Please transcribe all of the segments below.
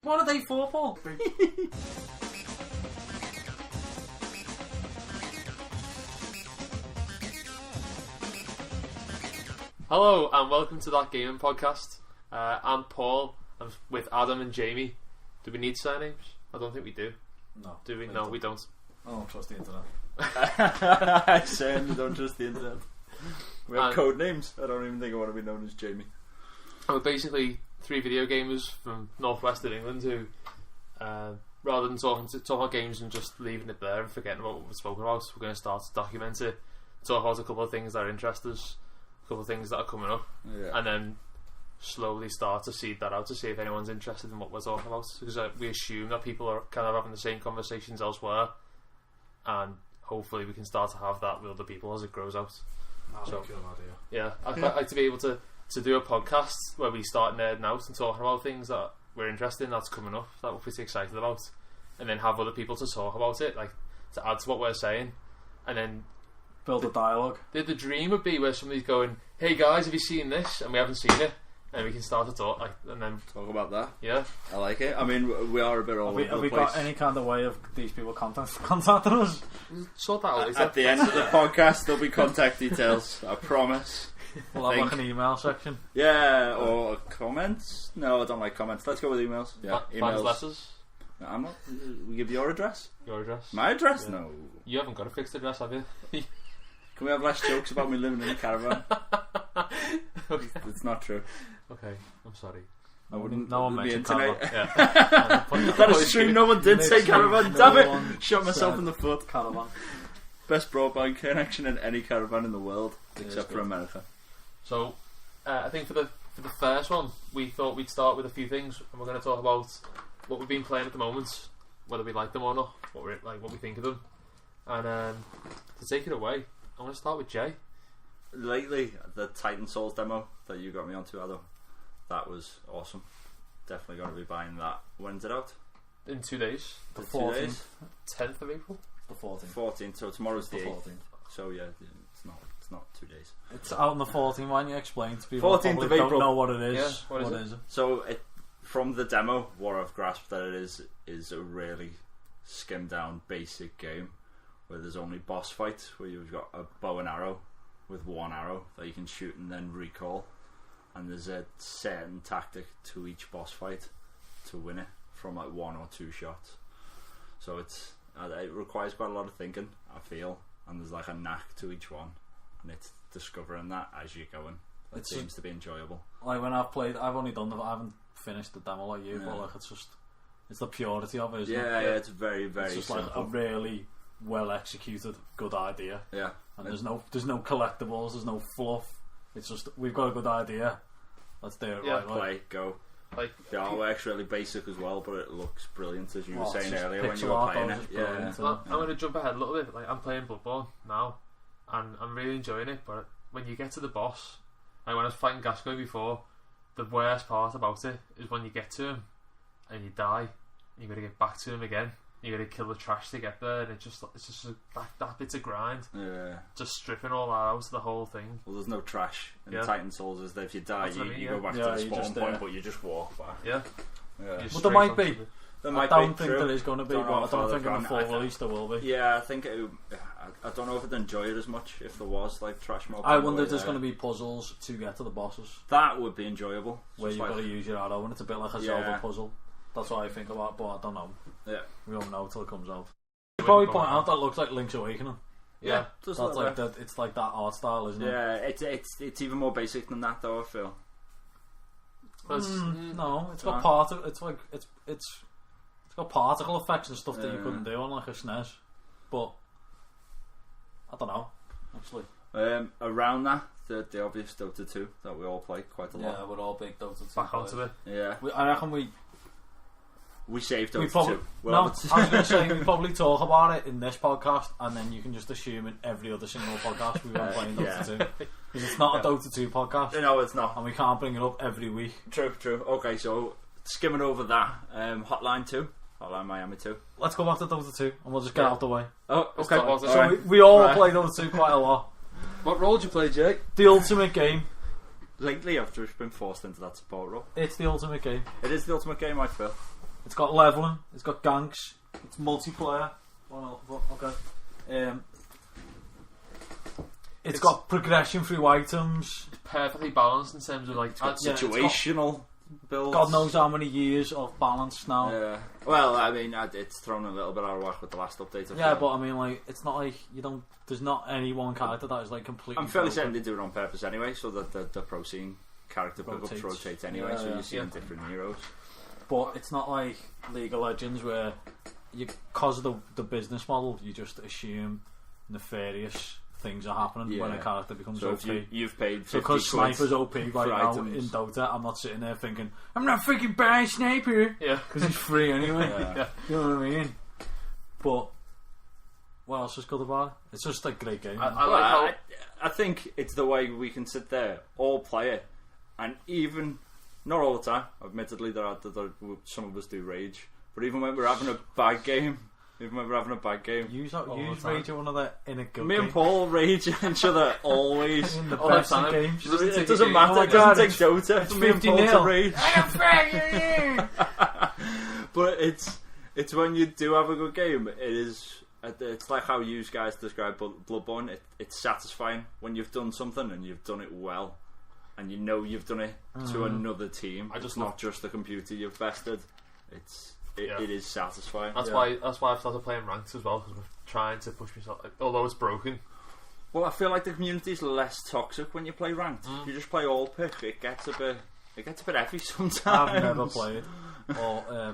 What are they for, Paul? Hello and welcome to That Gaming Podcast. I'm Paul. I'm with Adam and Jamie. Do we need surnames? I don't think we do. No. Do we? No, we don't. I don't trust the internet. I certainly don't trust the internet. We have code names. I don't even think I want to be known as Jamie. We're basically three video gamers from northwest of England who, rather than talking about games and just leaving it there and forgetting about what we've spoken about, we're going to start to document it, talk about a couple of things that interest us, a couple of things that are coming up, and then slowly start to seed that out to see if anyone's interested in what we're talking about, because we assume that people are kind of having the same conversations elsewhere, and hopefully we can start to have that with other people as it grows out. That's a cool idea. Yeah, I'd quite like to be able to do a podcast where we start nerding out and talking about things that we're interested in, that's coming up, that we're pretty excited about, and then have other people to talk about it, like to add to what we're saying, and then build a dialogue. The dream would be where somebody's going, "Hey guys, have you seen this?" and we haven't seen it, and we can start to talk, like, and then talk about that. Yeah, I like it. I mean, we are a bit all over the place. Have we got any kind of way of these people contacting us? Sort that out. At the end of the podcast, there'll be contact details. I promise. We'll have like an email section. Yeah, or comments. No, I don't like comments. Let's go with emails. Yeah, emails. Letters. No, I'm not. We give your address. Your address. My address? Yeah. No. You haven't got a fixed address, have you? Can we have less jokes about me living in a caravan? Okay. It's not true. Okay, I'm sorry. I wouldn't. No one mentioned caravan. Yeah. That is true. No one did say caravan. Damn it! Shot myself in the foot. Caravan. Best broadband connection in any caravan in the world, except for America. So, I think for the first one, we thought we'd start with a few things, and we're going to talk about what we've been playing at the moment, whether we like them or not, what we think of them, and to take it away, I want to start with Jay. Lately, the Titan Souls demo that you got me onto, Adam, that was awesome. Definitely going to be buying that. When's it out? In 2 days. The 14th. 10th of April. The 14th. 14th. So tomorrow's the 14th. 8th. So yeah, it's not 2 days. It's out on the 14th. Why don't you explain to people 14th who of April. don't know what it is? Yeah, what is it? So from the demo, what I've grasped that it is a really skimmed down basic game where there's only boss fights, where you've got a bow and arrow with one arrow that you can shoot and then recall, and there's a certain tactic to each boss fight to win it from like 1 or 2 shots. So it requires quite a lot of thinking, I feel, and there's like a knack to each one, and it's discovering that as you're going. It seems to be enjoyable. Like when I've played, I haven't finished the demo like you, but like it's the purity of it, isn't it? Yeah, it's very, very it's just simple. like a really well executed good idea. Yeah. And there's no collectibles, there's no fluff. It's just, we've got a good idea, let's do it. Yeah, right, play, go. Like the artwork's really basic as well, but it looks brilliant, as you were saying earlier when you pixel were art, playing though, it. is Yeah. brilliant, I'm going to jump ahead a little bit. Like, I'm playing Bloodborne now, and I'm really enjoying it. But when you get to the boss, like when I was fighting Gasco before, the worst part about it is when you get to him and you die, and you got to get back to him again. You got to kill the trash to get there, and it's just that bit's a grind. Yeah. Just stripping all that out of the whole thing. Well, there's no trash in Titan Souls. Is that if you die, you go back to the spawn point, but you just walk back. Yeah. But there might be. I don't think there is going to be, but I don't think in the full release there will be. Yeah, I think I don't know if I'd enjoy it as much if there was like trash mobs. I wonder if there's going to be puzzles to get to the bosses. That would be enjoyable. Where you've got to use your arrow, and it's a bit like a Zelda puzzle. That's what I think about, but I don't know. Yeah, we won't know till it comes out. You probably point out that looks like Link's Awakening. Yeah, that's like that. It's like that art style, isn't it? Yeah, it's even more basic than that, though. I feel. No, it's got part of it's like it's got particle effects and stuff that you couldn't do on like a SNES, but I don't know actually. Around that, the obvious Dota 2 that we all play quite a lot. Yeah, we're all big Dota 2 back onto it. Yeah, I reckon we saved Dota 2. No, I was going to say we probably talk about it in this podcast, and then you can just assume in every other single podcast we've been playing Dota 2, because it's not a Dota 2 podcast. No, it's not, and we can't bring it up every week. True. Okay, so skimming over that, Hotline Miami 2. Let's go back to Dota 2, and we'll just get out the way. Oh, okay. So we all play Dota 2 quite a lot. What role do you play, Jake? The ultimate game. Lately, I've just been forced into that support role. It's the ultimate game. It is the ultimate game, I feel. It's got leveling. It's got ganks. It's multiplayer. Okay. It's got progression through items. It's perfectly balanced in terms of like situational builds. God knows how many years of balance now. Yeah. Well, I mean, it's thrown a little bit out of whack with the last update. But I mean, like, it's not like you don't. There's not any one character that is like completely. I'm fairly certain they do it on purpose anyway, so that the pro scene character pickups rotate anyway, so you're seeing different heroes. But it's not like League of Legends where because of the business model, you just assume nefarious things are happening when a character becomes so OP. If you've paid 50 because Sniper's OP right now items. in Dota, I'm not sitting there thinking I'm not freaking buying Sniper because he's free anyway. You know what I mean? But what else is good about it? It's just a great game. I think it's the way we can sit there, all play it, and even not all the time. Admittedly, some of us do rage, but even when we're having a bad game. Use rage at one of the in a good Me game. and Paul rage at each other always. In the best of games. It doesn't matter. It doesn't take Dota for me and Paul to rage. But it's when you do have a good game. It's like how you guys describe Bloodborne. It's satisfying when you've done something and you've done it well, and you know you've done it to another team. It's not just the computer you've bested. It is satisfying. That's why I've started playing ranks as well, because we're trying to push myself. Although it's broken. Well, I feel like the community is less toxic when you play ranked. You just play all pick. It gets a bit heavy sometimes. I've never played. I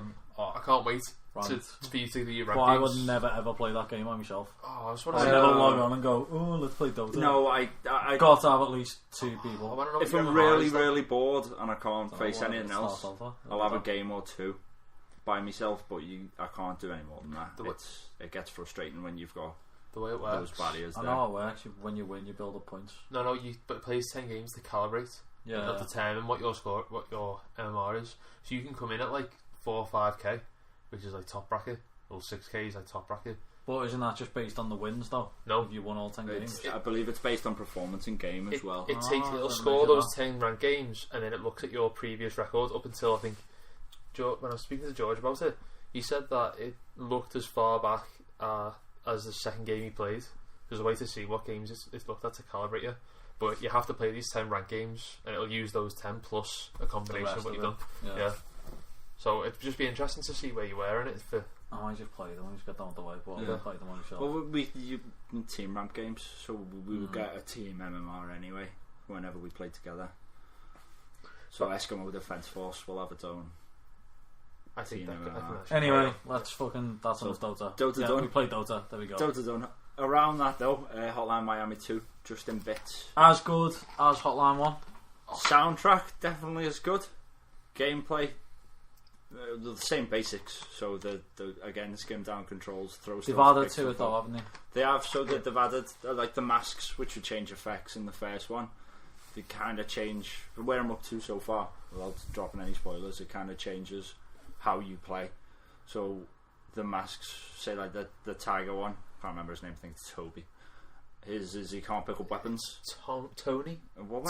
can't wait for you to do your ranked I games. would never ever play that game by myself. I just I want to would never log on and go, oh, let's play Dota. No, I got to have at least 2 people. If I'm really bored and I can't face anything else, I'll have a game or 2 by myself, but I can't do any more than that. It gets frustrating when you've got the way it works. Those barriers there. I know it works. When you win, you build up points. No, but it plays 10 games to calibrate. It'll determine what your score, what your MMR is. So you can come in at like 4 or 5k, which is like top bracket, or 6k is like top bracket. But isn't that just based on the wins though? No, if you won all 10 games. I believe it's based on performance in game as well. It'll score those 10 ranked games, and then it looks at your previous record up until, I think, when I was speaking to George about it, he said that it looked as far back as the second game he played. There's a way to see what games it's looked at to calibrate you, but you have to play these 10 ranked games, and it'll use those 10 plus a combination of what you've done. Yeah. So it'd just be interesting to see where you were in it. I might just play them. I just got down with the way, but I'll play them on myself. Well, we team ramp games, so we will get a team MMR anyway whenever we play together. So Eskimo Defence Force will have its own. I think anyway, that's enough Dota. Dota done. We played Dota. There we go. Dota done. Around that though, Hotline Miami 2, just in bits. As good as Hotline 1. Soundtrack definitely as good. Gameplay, the same basics. So the again, skim down controls, throw stuff. They've added to it though, haven't they? They have. So they've added like the masks, which would change effects in the first one. They kind of change where I'm up to so far, without dropping any spoilers. It kind of changes how you play. So the masks, say like the tiger one, can't remember his name, I think it's Toby. His is he can't pick up weapons. Tony?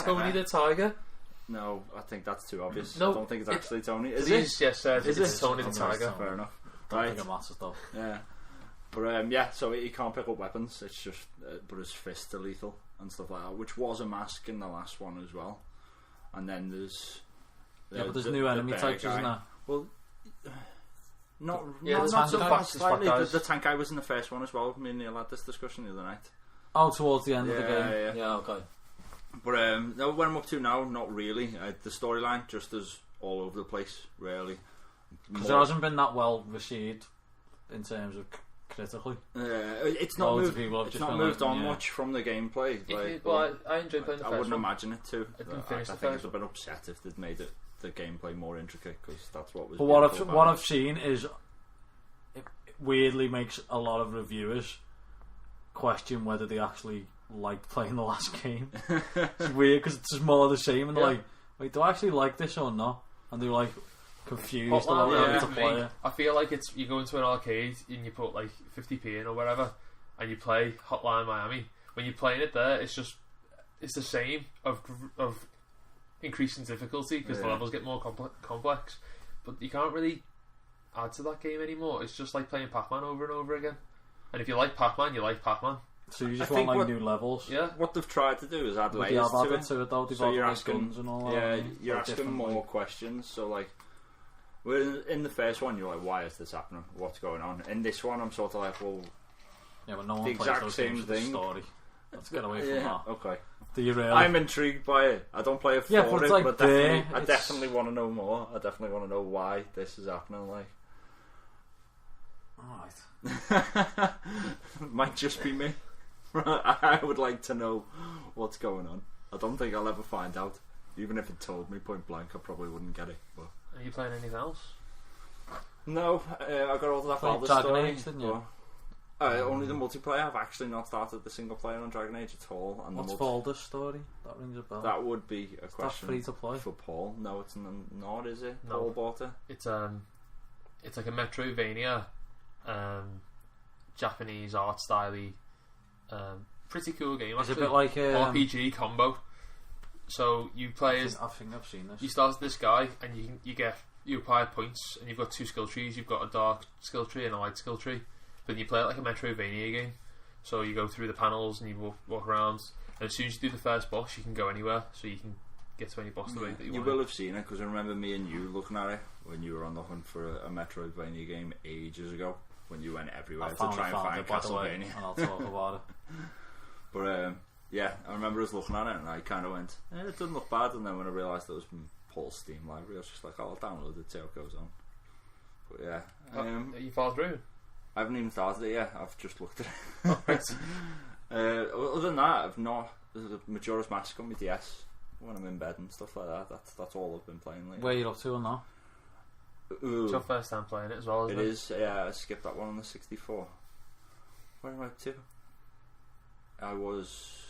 Tony the tiger? No, I think that's too obvious. No, I don't think it's actually Tony. Is it? Is yes, it's Tony the tiger. Fair enough. I think it matters though. Yeah. But so he can't pick up weapons. It's just, but his fists are lethal and stuff like that, which was a mask in the last one as well. And then there's but there's new enemy types, isn't there? Well, not so fast. Slightly. The tank guy was in the first one as well. Me and Neil had this discussion the other night. Oh, towards the end of the game. Yeah, okay. But what I'm up to now, not really. The storyline just is all over the place, really. Because there hasn't been that well received in terms of critically. It's not moved. It's not moved on much from the gameplay. I enjoyed playing the first one. I wouldn't imagine it to. I think I'd have been upset if they'd made the gameplay more intricate, because that's what was. But what I've seen is it weirdly makes a lot of reviewers question whether they actually liked playing the last game. It's weird because it's just more of the same, and they're like, wait, do I actually like this or not? And they're like confused about how to play it. I feel like it's you go into an arcade and you put like 50p in or whatever, and you play Hotline Miami. When you're playing it there, it's the same of increasing difficulty because the levels get more complex, but you can't really add to that game anymore. It's just like playing Pac-Man over and over again. And if you like Pac-Man, you like Pac-Man. So you just want like new levels. Yeah. What they've tried to do is add layers to it. Though, so you're like asking guns and all yeah, that. you're asking more questions. So like, in the first one, you're like, why is this happening? What's going on? In this one, I'm sort of like, well, yeah, but no one the plays exact those same games thing. Story. Let's get away from that. Okay. Do you really? I'm intrigued by it. I don't play it for but it, it's like but I definitely want to know more. I definitely want to know why this is happening. Like, alright. Might just be me. I would like to know what's going on. I don't think I'll ever find out. Even if it told me point blank, I probably wouldn't get it. But Are you playing anything else? no, I got all that Valda Dragon story. Age, didn't you? Only the multiplayer. I've actually not started the single player on Dragon Age at all. And what's Valda's story? That rings a bell. That would be a question. Free to play for Paul. No, it's not. Is it? No. Paul bought it. It's like a Metroidvania, Japanese art style-y, pretty cool game. It's Actually. a bit like RPG combo. So you play as I think I've seen this. you start as this guy, and you apply points, and you've got two skill trees. You've got a dark skill tree and a light skill tree. But you play it like a Metroidvania game. So you go through the panels and you walk around. And as soon as you do the first boss, you can go anywhere. So you can get to any boss the way that you want. You will have seen it because I remember me and you looking at it when you were on the hunt for a Metroidvania game ages ago. When you went everywhere to try and find Castlevania. And I'll talk about it. But yeah, I remember us looking at it and I kind of went, it doesn't look bad. And then when I realised it was from Paul's Steam library, I was just like, I'll download it, see how it goes on. But yeah. You far through? I haven't even started it yet. I've just looked at it. Oh, right. Other than that, I've not. There's a Majora's Mask on my DS when I'm in bed and stuff like that. That's all I've been playing lately. Where are you up to on that? It's your first time playing it as well, isn't it? It is. Yeah, I skipped that one on the 64. Where am I up to? I was.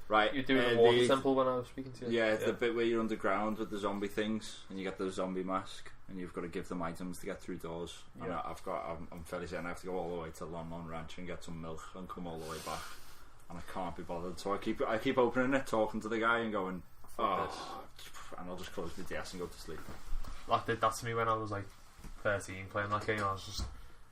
Right. You're doing the water temple when I was speaking to you. Yeah, the bit where you're underground with the zombie things and you get the zombie mask and you've got to give them items to get through doors. You know, I'm fairly certain I have to go all the way to Lon Lon Ranch and get some milk and come all the way back. And I can't be bothered, so I keep opening it, talking to the guy and going, oh, and I'll just close the DS and go to sleep. That did that to me when I was like 13 playing that game.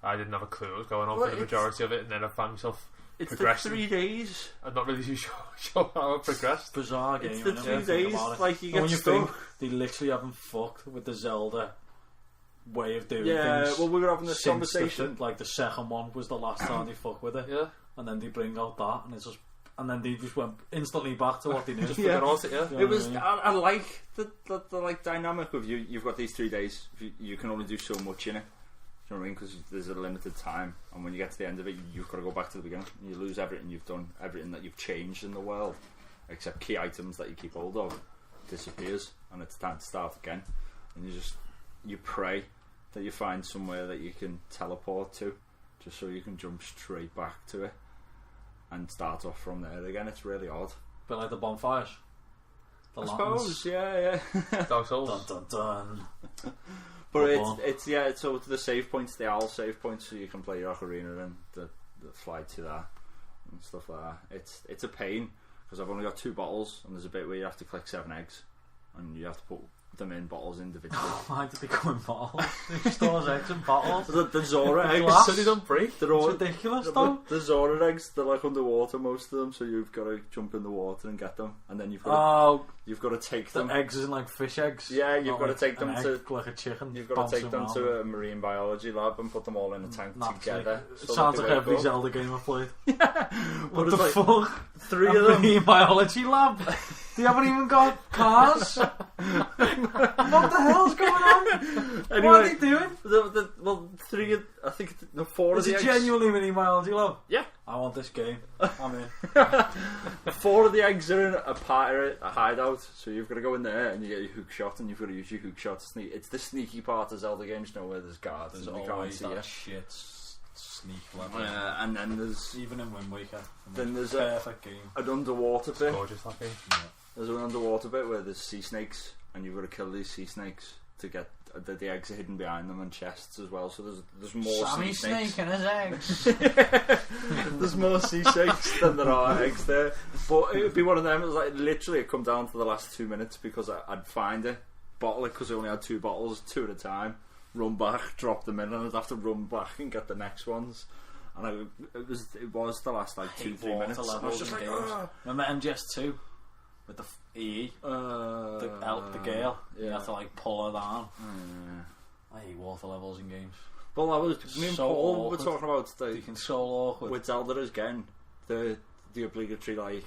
I didn't have a clue what was going on for the majority of it, and then I found myself it's progressing. The 3 days. I'm not really too sure how I progressed. Bizarre game. It's the 3 days. Like you get when you stuck. think they literally haven't fucked with the Zelda way of doing things. Yeah, well, we were having this conversation. Like the second one was the last time they fucked with it. Yeah, and then they bring out that, and it's just. And then they just went instantly back to what they knew. Yeah. Yeah. It was. I like the like dynamic of you. You've got these 3 days. You can only do so much in it. Do you know what I mean? Because there's a limited time, and when you get to the end of it, you've got to go back to the beginning. And you lose everything you've done, everything that you've changed in the world, except key items that you keep hold of, disappears, and it's time to start again. And you pray that you find somewhere that you can teleport to, just so you can jump straight back to it. And start off from there again. It's really odd. But like the bonfires. I suppose, yeah. Dark Souls. Dun dun dun. But it's so the save points, the owl save points, so you can play your ocarina and the fly to that and stuff like that. It's a pain because I've only got 2 bottles and there's a bit where you have to collect 7 eggs and you have to put them in bottles individually. Why did they go in bottles? Who stores eggs in bottles? The Zora eggs. Glass? So they don't break. They're all ridiculous though. The Zora eggs, they're like underwater, most of them, so you've got to jump in the water and get them, and then you've got to take them. The eggs isn't like fish eggs. Yeah, you've got to take them to like a chicken. You've got to take them to a marine biology lab and put them all in a tank together. It sounds like every Zelda game I've played. What the fuck? 3 of them. Marine biology lab. They haven't even got cars. What the hell's going on? Anyway, what are they doing? Well, 3. I think 4 of the eggs. Is it genuinely marine biology lab? Yeah. I want this game. I'm in. 4 of the eggs are in a pirate, a hideout, so you've got to go in there and you get your hook shot and you've got to use your hook shot to sneak. It's the sneaky part of Zelda games, you know, where there's guards there's and they can't see you. Shit sneak level. And then there's even in Wind Waker. Then there's perfect game. An underwater bit. Gorgeous that game. Yeah. There's an underwater bit where there's sea snakes and you've got to kill these sea snakes to get the eggs are hidden behind them and chests as well. So there's more Sammy sea snakes. Snake and his eggs. There's more sea snakes than there are eggs there. But it would be one of them. It was like literally it come down to the last 2 minutes because I'd find it, bottle it because I only had 2 bottles, 2 at a time. run back, drop them in, and I'd have to run back and get the next ones. And it was the last like 2-3 minutes. I was just like, remember MGS2 with the EE, the girl. You have to like pull her down. I hate water levels in games. Well, me and Paul were talking about so awkward. With Zelda again, the obligatory like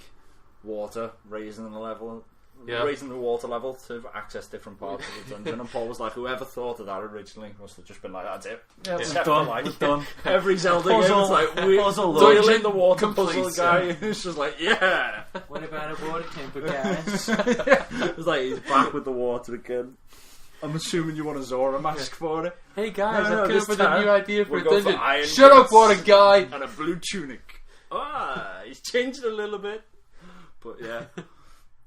water raising the level. Raising the water level to access different parts of the dungeon, and Paul was like, whoever thought of that originally must have just been like, that's it. Yeah, it's done. It's done. Every Zelda game, it's like, we're in the water puzzle guy. It's just like, yeah. What about a water temper, guys? It's like, he's back with the water again. I'm assuming you want a Zora mask for it. Hey guys, I've come up with a new idea for a dungeon. Shut up, water guy! And a blue tunic. He's changed it a little bit. But yeah.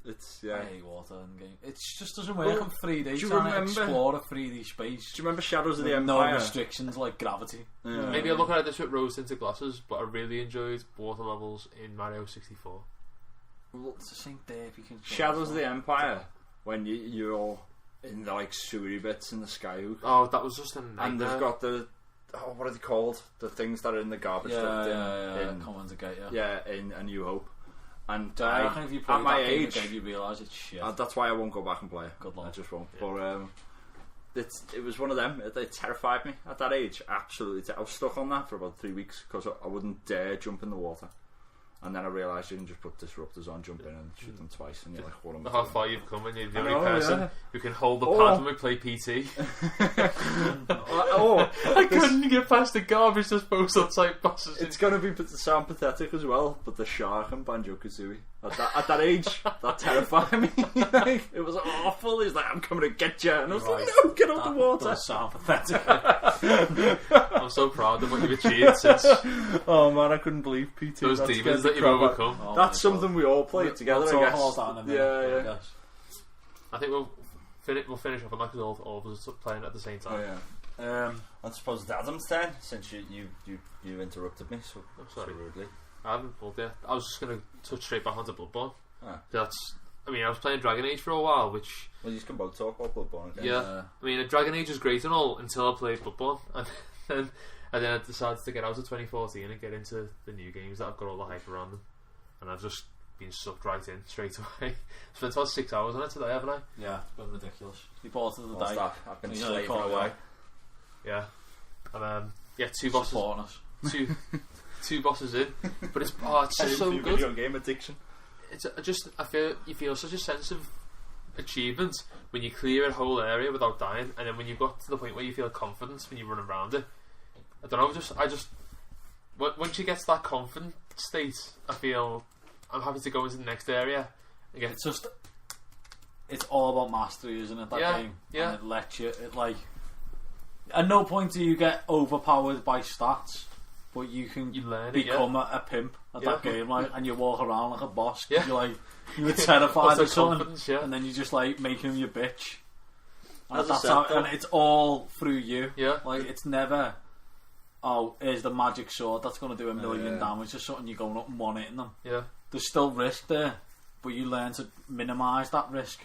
I hate water in game. It just doesn't work in 3D. Do you trying to explore a 3D space. Do you remember Shadows of the Empire? No restrictions like gravity. Yeah. Maybe I look at this with rose tinted glasses, but I really enjoyed water levels in Mario 64. Well, it's the same derp you can. Shadows of the Empire, when you're in the like sewery bits in the Skyhook. Oh, that was just a nightmare. And they've got the what are they called? The things that are in the garbage. In Commons Gate. In A New Hope. And I reckon if you play at my age, age, you realise it's shit. That's why I won't go back and play it. Good luck. I just won't. Yeah. But it was one of them. It terrified me at that age. Absolutely, I was stuck on that for about 3 weeks because I wouldn't dare jump in the water. And then I realised you can just put disruptors on, jump in and shoot them twice, and you're like, what am I doing? How far you've come, and you're the only person who can hold the pad when we play PT. I couldn't get past the garbage disposal type buses. It's going to sound pathetic as well, but the shark and Banjo-Kazooie at that age, that terrified me. Like, it was awful. He's like, I'm coming to get you, and I was like, no, get out the water. Does sound pathetic. I'm so proud of what you've achieved since. Oh man, I couldn't believe PT. Those demons that you've overcome. That's something we all played together, I guess. Yeah. I think we'll finish off on that because all of us are playing at the same time. Oh, yeah. I suppose it's Adam's turn, since you interrupted me so rudely. I haven't pulled yet. I was just going to touch straight back onto Bloodborne. Ah. I was playing Dragon Age for a while, which... Well, you can both talk about Bloodborne again. Yeah. Dragon Age is great and all until I played Bloodborne. And then I decided to get out of 2014 and get into the new games that have got all the hype around them. And I've just been sucked right in straight away. Spent about 6 hours on it today, haven't I? Yeah, it's been ridiculous. You bought it the day. I've been slaving away. Yeah. And two bosses. Two bosses in. But it's just so good. Video game addiction. I feel you feel such a sense of achievement when you clear a whole area without dying, and then when you've got to the point where you feel confidence when you run around it. I don't know. Once you get to that confident state, I feel I'm happy to go into the next area. Again. It's all about mastery, isn't it? That game. Yeah. And it lets you. At no point do you get overpowered by stats. But you can become a pimp at that game, and you walk around like a boss. Yeah. You were terrified of something, yeah. and then you just like make him your bitch. And and it's all through you. Yeah. Like it's never, here's the magic sword that's going to do 1 million damage or something. You're going up and one hitting them. Yeah. There's still risk there, but you learn to minimise that risk.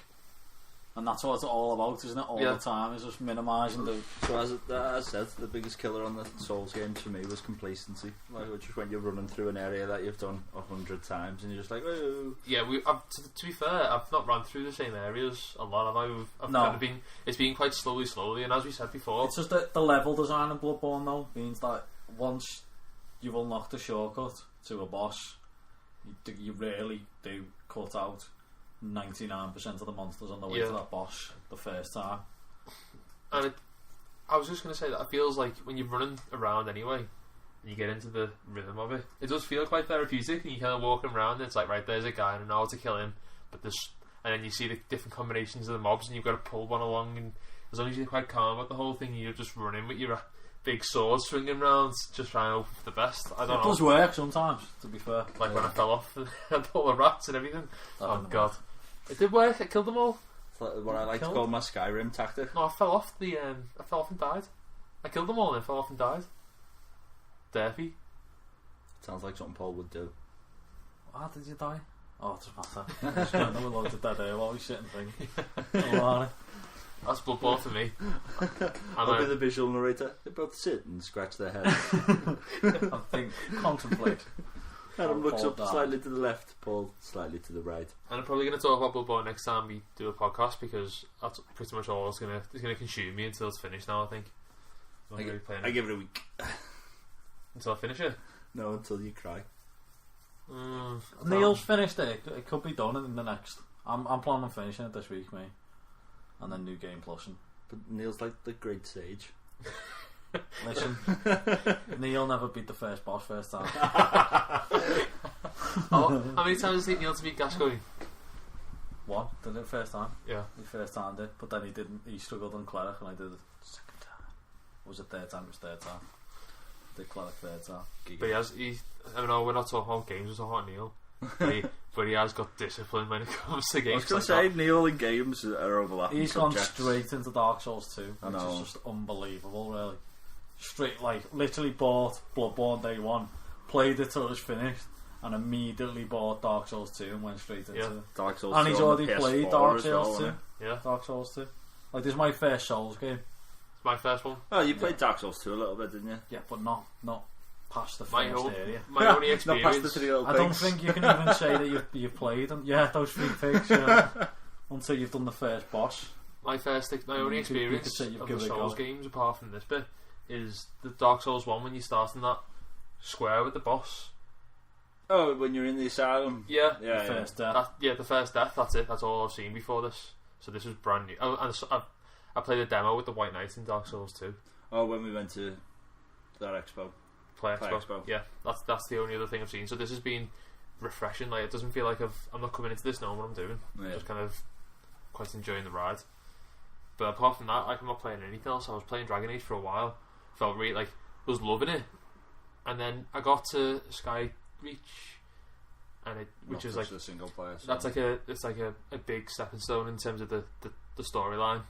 And that's what it's all about, isn't it? All the time is just minimising the... So as I said, the biggest killer on the Souls games for me was complacency. Like, just when you're running through an area that you've done 100 times and you're just like, oh. Yeah, to be fair, I've not run through the same areas a lot. It's been quite slowly, and as we said before... It's just that the level design in Bloodborne, though, means that once you've unlocked a shortcut to a boss, you really do cut out 99% of the monsters on the way to that boss the first time. And I was just going to say that it feels like when you're running around anyway and you get into the rhythm of it, it does feel quite therapeutic, and you kind of walking around and it's like, right, there's a guy and I know how to kill him, and then you see the different combinations of the mobs and you've got to pull one along, and as long as you're quite calm about the whole thing, you're just running with your big sword swinging around, just trying to hope for the best. I don't know. It does work sometimes, to be fair. Like when I fell off and had all the rats and everything. Oh god. It did work. It killed them all. It's like what I like to call my Skyrim tactic. No, I fell off and died. I killed them all and fell off and died. Derpy. Sounds like something Paul would do. How did you die? Oh, it doesn't matter. Just going with loads of dead air while we sit and think. That's Bloodborne for me. I'll be the visual narrator. They both sit and scratch their heads. I think contemplate. Adam looks up slightly to the left, Paul slightly to the right. And I'm probably going to talk about Bloodborne next time we do a podcast because that's pretty much all it's going to consume me until it's finished now, I think. I give it a week. Until I finish it? No, until you cry. Neil's finished it. It could be done in the next. I'm planning on finishing it this week, mate. And then New Game Plus. But Neil's like the great sage. Listen, Neil never beat the first boss first time. How many times has he Neil to beat Gascoigne? One, did it first time? Yeah. He first timed it, but then he didn't. He struggled on Cleric, and I did it second time. Or was it third time? It was third time. Did Cleric third time. But I don't know, we're not talking about games, we're talking about Neil. But he has got discipline when it comes to games. I was going to say, Neil and games are overlapping. He's subjects. gone straight into Dark Souls 2, I which know. is just unbelievable, really. Straight, like, literally bought Bloodborne day one, played it till it was finished, and immediately bought Dark Souls 2 and went straight into it. Dark Souls And 2 he's on already the played PS4 Dark as Souls well, 2. Yeah. Dark Souls 2. Like, this is my first Souls game. It's my first one. Oh, you played Dark Souls 2 a little bit, didn't you? Yeah, but not past the My first own, area. my only Not past the experience. 3 little I don't pigs. think you can even say that you've played them. Yeah, those 3 pigs, yeah. Until you've done the first boss. My only You could experience say you've of the given it a Souls go. games, apart from this bit, is the Dark Souls 1 when you start in that square with the boss. Oh, when you're in the asylum. Yeah. Yeah, The first death. The first death, that's it. That's all I've seen before this. So this was brand new. I played a demo with the White Knight in Dark Souls 2. Oh, when we went to that expo. Play Expo. Yeah, that's the only other thing I've seen. So this has been refreshing. Like, it doesn't feel like I'm not coming into this knowing what I'm doing. Yeah. I'm just kind of quite enjoying the ride. But apart from that, like, I'm not playing anything else. I was playing Dragon Age for a while. Felt really like was loving it, and then I got to Sky Reach, and which is like the single player. So. that's like a big stepping stone in terms of the storyline.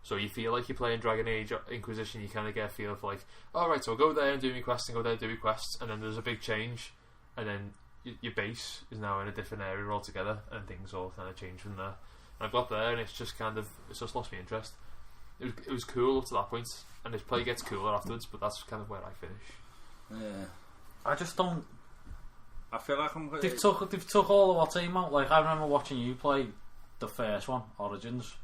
So you feel like you're playing Dragon Age Inquisition. You kind of get a feel of like, all right, so I'll go there and do my quests, and go there and do my quests, and then there's a big change, and then your base is now in a different area altogether, and things all kind of change from there. And I've got there, and it's just lost me interest. It was cool up to that point, and this play gets cooler afterwards, but that's kind of where I finish. Yeah. I just don't. I feel like I'm. They've took all of our team out. Like, I remember watching you play the first one, Origins,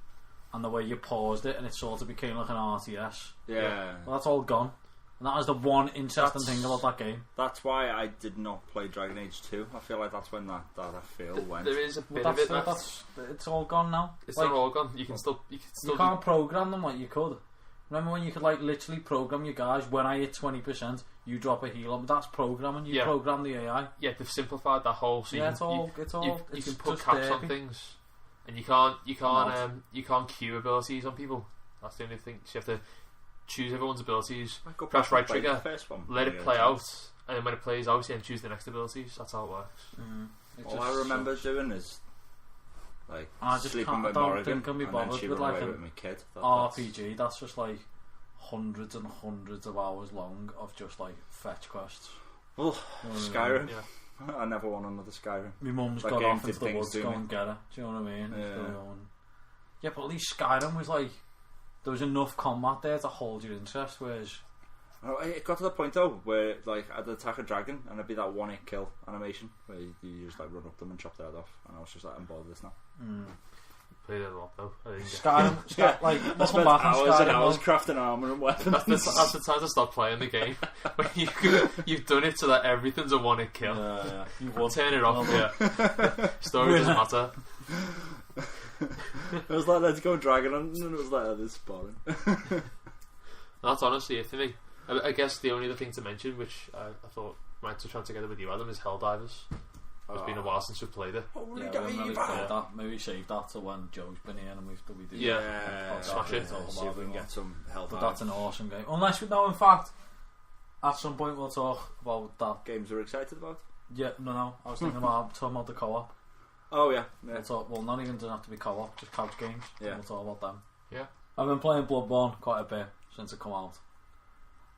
and the way you paused it, and it sort of became like an RTS. Yeah. Well, that's all gone. And that was the one interesting thing about that game. That's why I did not play Dragon Age 2. I feel like that's when that I feel went. There is a bit Well, of it left. it's all gone now. It's like, not all gone. You can still you can't program them like you could. Remember when you could like literally program your guys? When I hit 20%, you drop a heal up. That's programming. You program the AI. Yeah, they've simplified that whole. So yeah, you can put caps on things, and you can't queue abilities on people. That's the only thing. So you have to choose everyone's abilities, press right trigger, let it play out, and then when it plays out, you then choose the next abilities. That's how it works. All I remember doing is like sleeping with don't Morrigan, think can be and then bothered she with ran like away an with my kid. RPG. That's just like hundreds and hundreds of hours long of just like fetch quests. Oh, Skyrim. Yeah. I never want another Skyrim. My mum's That got game off did into the things woods to to go me. and get her. Do you know what I mean? Yeah. Yeah, but at least Skyrim was like there was enough combat there to hold your interest, whereas It got to the point though where like I'd attack a dragon and it'd be that one hit kill animation where you just like run up them and chop their head off, and I was just like, I'm bored of this now. Played it a lot though. I think Skyrim, like I looking spent back on hours and Skyrim, hours though, crafting armor and weapons. that's the time to stop playing the game. When you've done it so that everything's a one hit kill. yeah. You won. Turn it off. Yeah. Story doesn't matter. It was like, let's go dragon, and it was like, oh, this is boring. That's honestly it for me. I guess the only other thing to mention, which I thought might touch on together with you, Adam, is Helldivers. It's been a while since we've played it. Yeah, we haven't really played that. Maybe save that to when Joe's been here and we do. Yeah, smash it. See if we can get some help. But that's an awesome game. Unless we know, in fact, at some point we'll talk about that. Games we're excited about. Yeah, no. I was thinking about talking about the co-op. Oh yeah. We'll talk. Well, not even doesn't have to be co-op, just couch games. Yeah. We'll talk about them. Yeah. I've been playing Bloodborne quite a bit since it come out,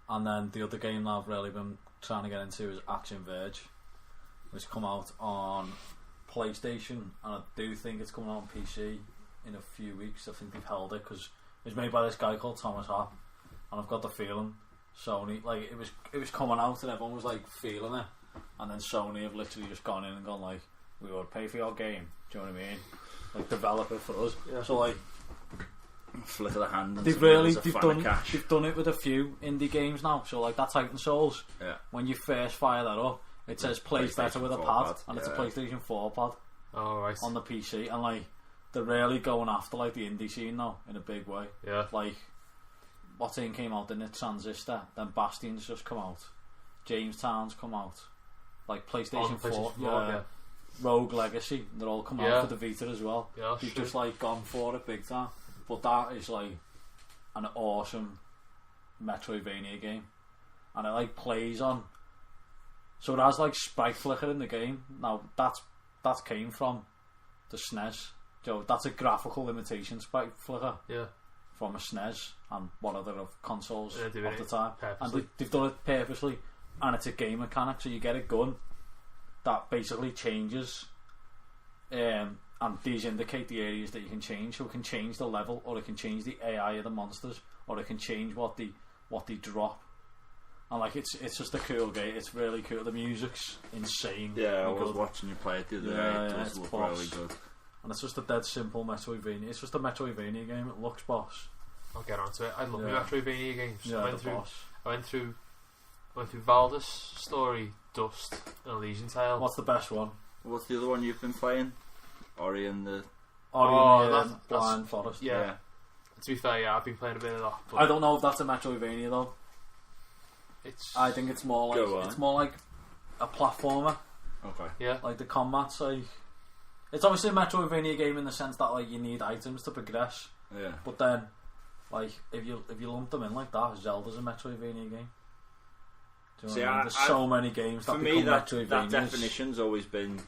and then the other game that I've really been trying to get into is Action Verge, which come out on PlayStation, and I do think it's coming out on PC in a few weeks. I think they've held it because It was made by this guy called Thomas Happ, and I've got the feeling Sony, like, it was coming out and everyone was like feeling it, and then Sony have literally just gone in and gone like, we would pay for your game, do you know what I mean? Like, develop it for us. Yeah. So like, flick of the hand. And they've done it with a few indie games now. So like that Titan Souls, when you first fire that up, it says plays better with a pad, and it's a PlayStation 4 pad on the PC, and like they're really going after like the indie scene now in a big way. Yeah. Like, what's in came out in it, Transistor, then Bastion's just come out, Jamestown's come out, like PlayStation 4, Rogue Legacy, they're all coming out for the Vita as well. Yeah, they've just like gone for it big time. But that is like an awesome Metroidvania game, and it like plays on. So it has like sprite flicker in the game. Now that came from the SNES. So that's a graphical limitation sprite flicker. Yeah. From a SNES and one other of consoles of the time, purposely. and they've done it purposely. And it's a game mechanic, so you get a gun that basically changes, and these indicate the areas that you can change. So it can change the level, or it can change the AI of the monsters, or it can change what they drop. And like it's just a cool game. It's really cool. The music's insane. Yeah, I was watching you play it the other day. It does look really good. And it's just a dead simple Metroidvania. It's just a Metroidvania game. It looks boss. I'll get onto it. I love Metroidvania games. Yeah, I went through Valda's Story, Dust, and Elysian Tale. What's the best one? What's the other one you've been playing? Ori and the Blind Forest. Yeah. To be fair, I've been playing a bit of that. But I don't know if that's a Metroidvania though. I think it's more like a platformer. Okay. Yeah. Like the combat's like, it's obviously a Metroidvania game in the sense that like you need items to progress. Yeah. But then, like if you lump them in like that, Zelda's a Metroidvania game. Do you know what I mean? There's so many games that become Metroidvanias. That definition's always been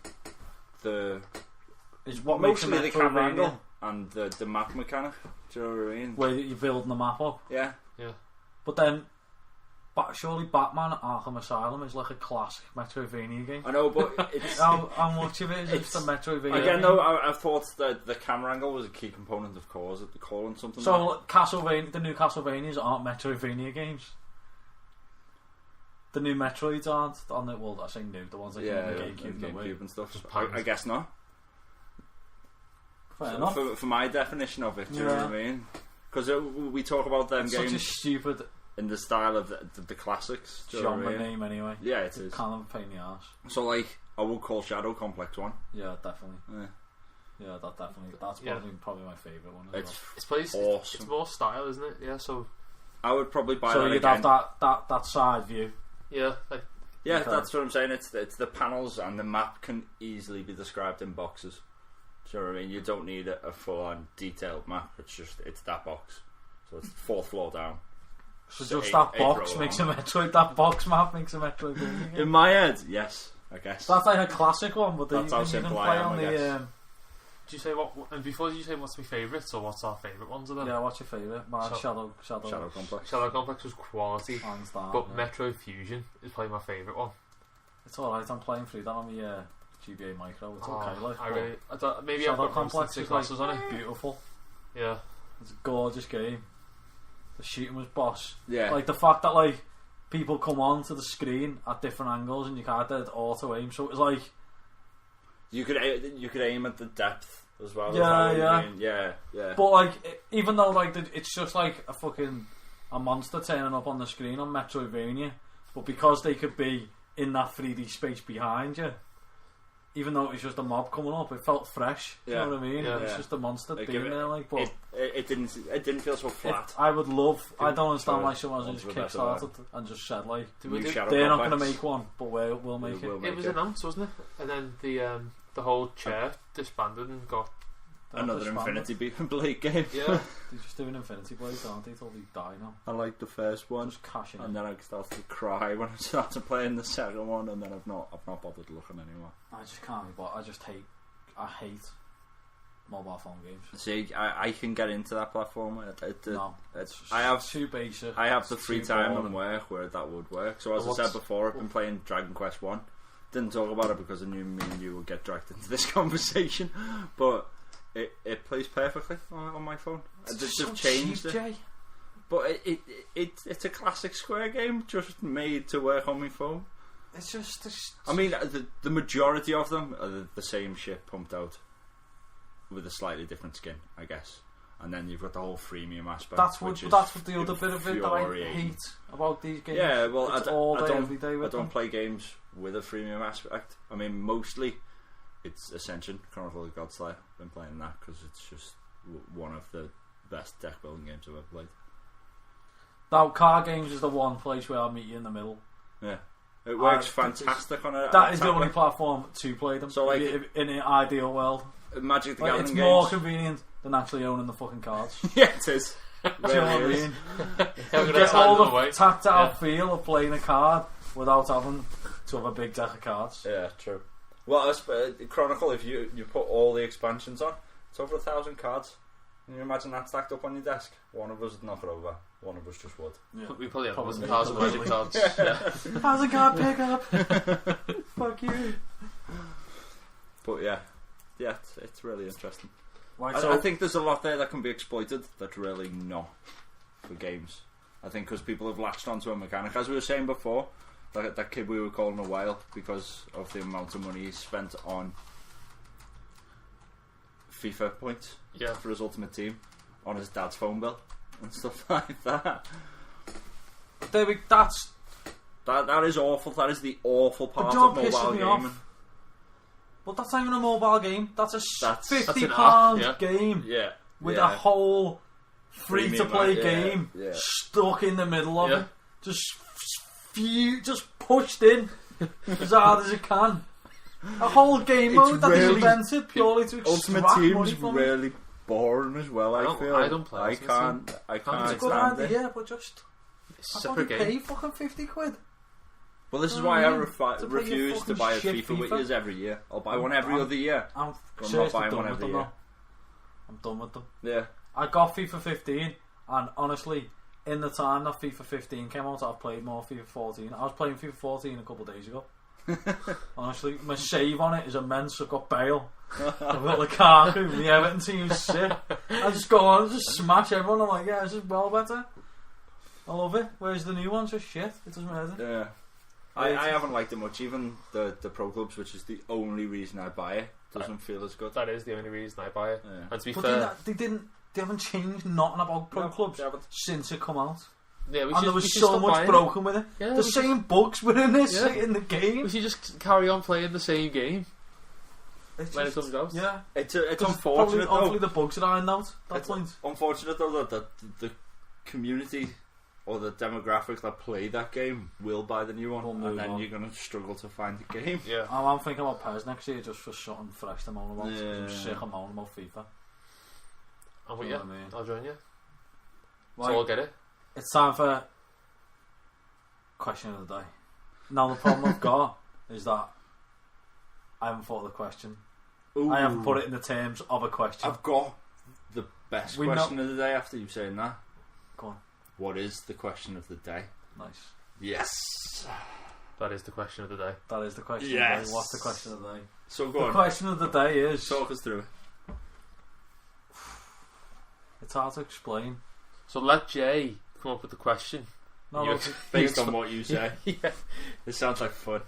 is what makes a mostly the camera Metroidvania angle and the map mechanic. Do you know what I mean? where you're building the map up. Yeah. Yeah. But then, surely Batman Arkham Asylum is like a classic Metroidvania game. I know, but it's how much of it is just a Metroidvania? Again, though, I thought that the camera angle was a key component of calling something. So like Castlevania, the new Castlevanias aren't Metroidvania games. The new Metroids aren't on the. Well, I say new. The ones that came on the GameCube and stuff. I guess not. Fair enough. For my definition of it, do you know what I mean? Because we talk about them games. Such a stupid in the style of the classics. Genre name anyway. Yeah, it is. Kind of a pain in the arse. So like, I would call Shadow Complex one. Yeah, definitely. Yeah, that's probably my favourite one. It's awesome. It's more style, isn't it? Yeah, so I would probably buy that. So you'd have that side view. Yeah, that's what I'm saying. It's the panels and the map can easily be described in boxes. Do you know what I mean? You don't need a full-on detailed map. It's that box. So it's 4th floor down. So just that box makes a Metroid. That box map makes a Metroid game. In my head, yes, I guess. That's like a classic one, but that's how simple I am. Did you say what? And before, did you say what's my favourites or what's our favourite ones of them? Yeah, what's your favourite? Mine, Shadow Complex. Shadow Complex was quality, hands down. But Metroid Fusion is probably my favourite one. It's alright. I'm playing through that on the GBA Micro. It's okay. Like, maybe Shadow I've got Complex is glasses on it. Beautiful. Yeah, it's a gorgeous game. The shooting was boss. Yeah. Like the fact that like people come on to the screen at different angles and you can't do auto aim. So it was like you could aim at the depth as well. Yeah. But like, even though like it's just like a monster turning up on the screen on Metroidvania, but because they could be in that 3D space behind you, even though it was just a mob coming up, it felt fresh. You know what I mean? Yeah, it was just a monster being there. Like, but it didn't feel so flat. I would love. I don't understand why someone just kickstarted and just said like, they're not going to make one, but we'll make it. It was announced, wasn't it? And then the whole chair disbanded and got another Infinity Blade game. Yeah, they're just doing Infinity Blades, aren't they? Till they die now. I like the first one, just cashing and then I started to cry when I started playing the second one, and then I've not bothered looking anymore. I just can't be bothered. I hate mobile phone games. See, I can get into that platform. I have too basic. I have the free time and work where that would work. So as I said before, I've been playing Dragon Quest 1. Didn't talk about it because I knew me and you would get dragged into this conversation, but it plays perfectly on my phone. It's They've so changed cheap, it. Jay. But it's a classic Square game, just made to work on my phone. It's just. I mean, the majority of them are the same shit pumped out with a slightly different skin, I guess. And then you've got the whole freemium aspect. That's what the other bit of it that I hate about these games. Yeah, well, it's all day, every day with I don't them. play games with a freemium aspect. I mean, mostly it's Ascension, Chronicle of Godslayer. I've been playing that because it's just one of the best deck building games I've ever played. Now, car games is the one place where I'll meet you in the middle. Yeah. It works fantastic on a That is the only platform to play them. So, like, in an ideal world, Magic the like, Gathering it's more games. convenient than actually owning the fucking cards. Yeah, it is. Do you know what I mean? I'm You gonna get stand all in the way. the tactile Yeah. feel of playing a card without having to have a big deck of cards. Yeah, true. Well, Chronicle, if you put all the expansions on, it's over 1,000 cards. Can you imagine that stacked up on your desk? One of us would knock it over. One of us just would. Yeah. We probably have Probably. 1,000 cards of Magic cards. Yeah. How's a card pickup? Fuck you. But yeah, it's really interesting. Right, I think there's a lot there that can be exploited that's really not for games. I think because people have latched onto a mechanic, as we were saying before, that kid we were calling a whale because of the amount of money he spent on FIFA points for his Ultimate Team on his dad's phone bill and stuff like that. That is awful. That is the awful part of mobile gaming. Well, that's not even a mobile game. That's a £50 app, game Yeah, with a whole free-to-play Freemium, game yeah. stuck in the middle of it. Just pushed in as hard as it can. A whole game mode that is invented purely to Ultimate extract money Team's from it. really boring as well. I don't play I Ultimate can't Team. It's a good stand it. idea, but just I Separate fucking game. pay fucking £50. Well, this is Oh, why yeah. I To play your refuse to fucking buy a shit FIFA with FIFA. yous every year. I'll buy one every other year. I'm not seriously buying done one with every them year. now. I'm done with them. Yeah. I got FIFA 15, and honestly, in the time that FIFA 15 came out, I've played more FIFA 14. I was playing FIFA 14 a couple of days ago. Honestly, my save on it is immense. I've got Bale, I've got Lukaku, the Everton team's sick. I just go on, just smash everyone. I'm like, yeah, this is well better. I love it. Whereas the new one's just shit. It doesn't matter. Yeah. I haven't liked it much. Even the Pro Clubs, which is the only reason I buy it, doesn't feel as good. That is the only reason I buy it. Yeah. And to be But fair, they haven't changed nothing about Pro No, Clubs they haven't. since it come out. yeah, And there we was should so stop much buying broken with it. Yeah, The we same bugs were in this Yeah. in the game. We should just carry on playing the same game It's when just- it comes out. Yeah. It's Probably, unfortunate hopefully though. the bugs are ironed out at that It's point. unfortunate though that the community or the demographics that play that game will buy the new one, Will and move then on. you're going to struggle to find the game. Yeah. I'm thinking about PES next year just for something fresh to moan about. 'Cause I'm Yeah. sick of moaning about FIFA. I'm with You you. know what I mean? I'll join you. Right, So I'll get it. it's time for question of the day. Now the problem I've got is that I haven't thought of the question. Ooh. I haven't put it in the terms of a question. I've got the best We question of the day after you saying that. Go on. What is the question of the day? Nice. Yes. That is the question of the day. That is the question of the Yes. day. What's the question of the day? So go The on. question of the day is... Talk us through it. It's hard to explain. So let Jay come up with the question. No, You- look, Based on what you say. Yeah. This sounds like fun.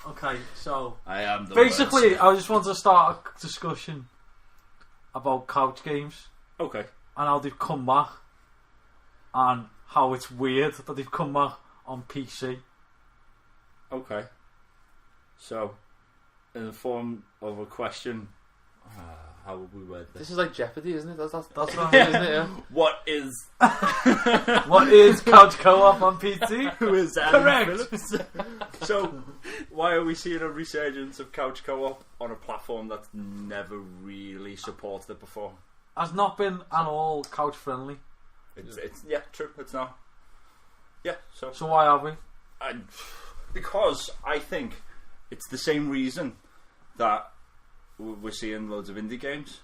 okay, so... I am the Basically, worst. I just want to start a discussion about couch games Okay. and how they've come back and how it's weird that they've come back on PC. Okay. So, in the form of a question, how would we word this? This is like Jeopardy, isn't it? That's That's right. isn't it? Yeah. What is What is couch co-op on PC? who is Adam Correct. Phillips? So, why are we seeing a resurgence of couch co-op on a platform that's never really supported it before? Has not been at all couch friendly. It's yeah, true. It's not. Yeah. So So why have we? and because I think it's the same reason that we're seeing loads of indie games.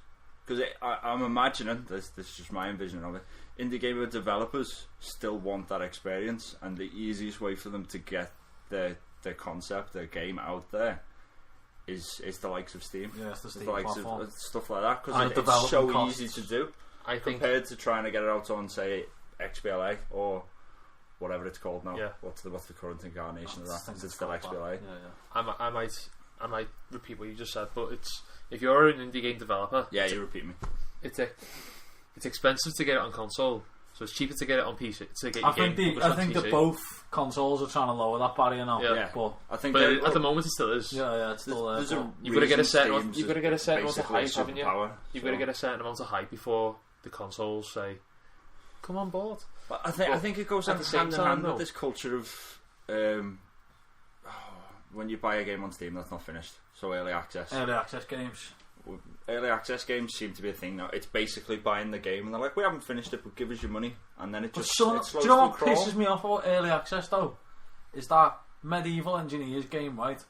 Because I'm imagining, this is just my envision of it, indie game developers still want that experience, and the easiest way for them to get their concept, their game out there, is the likes of Steam. Yeah, it's the Steam the likes platform. of stuff like that, And because it's so development easy to do I think compared to trying to get it out on, say, XBLA or whatever it's called now. Yeah. What's the current incarnation of I that? think Is it's it still called XBLA? that. Yeah. I might repeat what you just said, but it's if you're an indie game developer, Yeah, you repeat me. it's expensive to get it on console, so it's cheaper to get it on PC. To get I your think game published I on think PC. that both consoles are trying to lower that barrier now. Yeah. But I think But at the moment, it still is. yeah, it's still there. there's a but- You've got to get a reason certain. Steam's You've got to get a certain amount of basically a hype, haven't you? superpower, You've so- got to get a certain amount of hype before the consoles say, "Come on board." But I think it goes at hand the same in time, hand though- with this culture of when you buy a game on Steam that's not finished, so early access. Early access games. Early access games seem to be a thing now. It's basically buying the game and they're like, we haven't finished it, but give us your money, and then it But just do it slows you know what to a crawl. pisses me off about early access though? Is that Medieval Engineers game, right?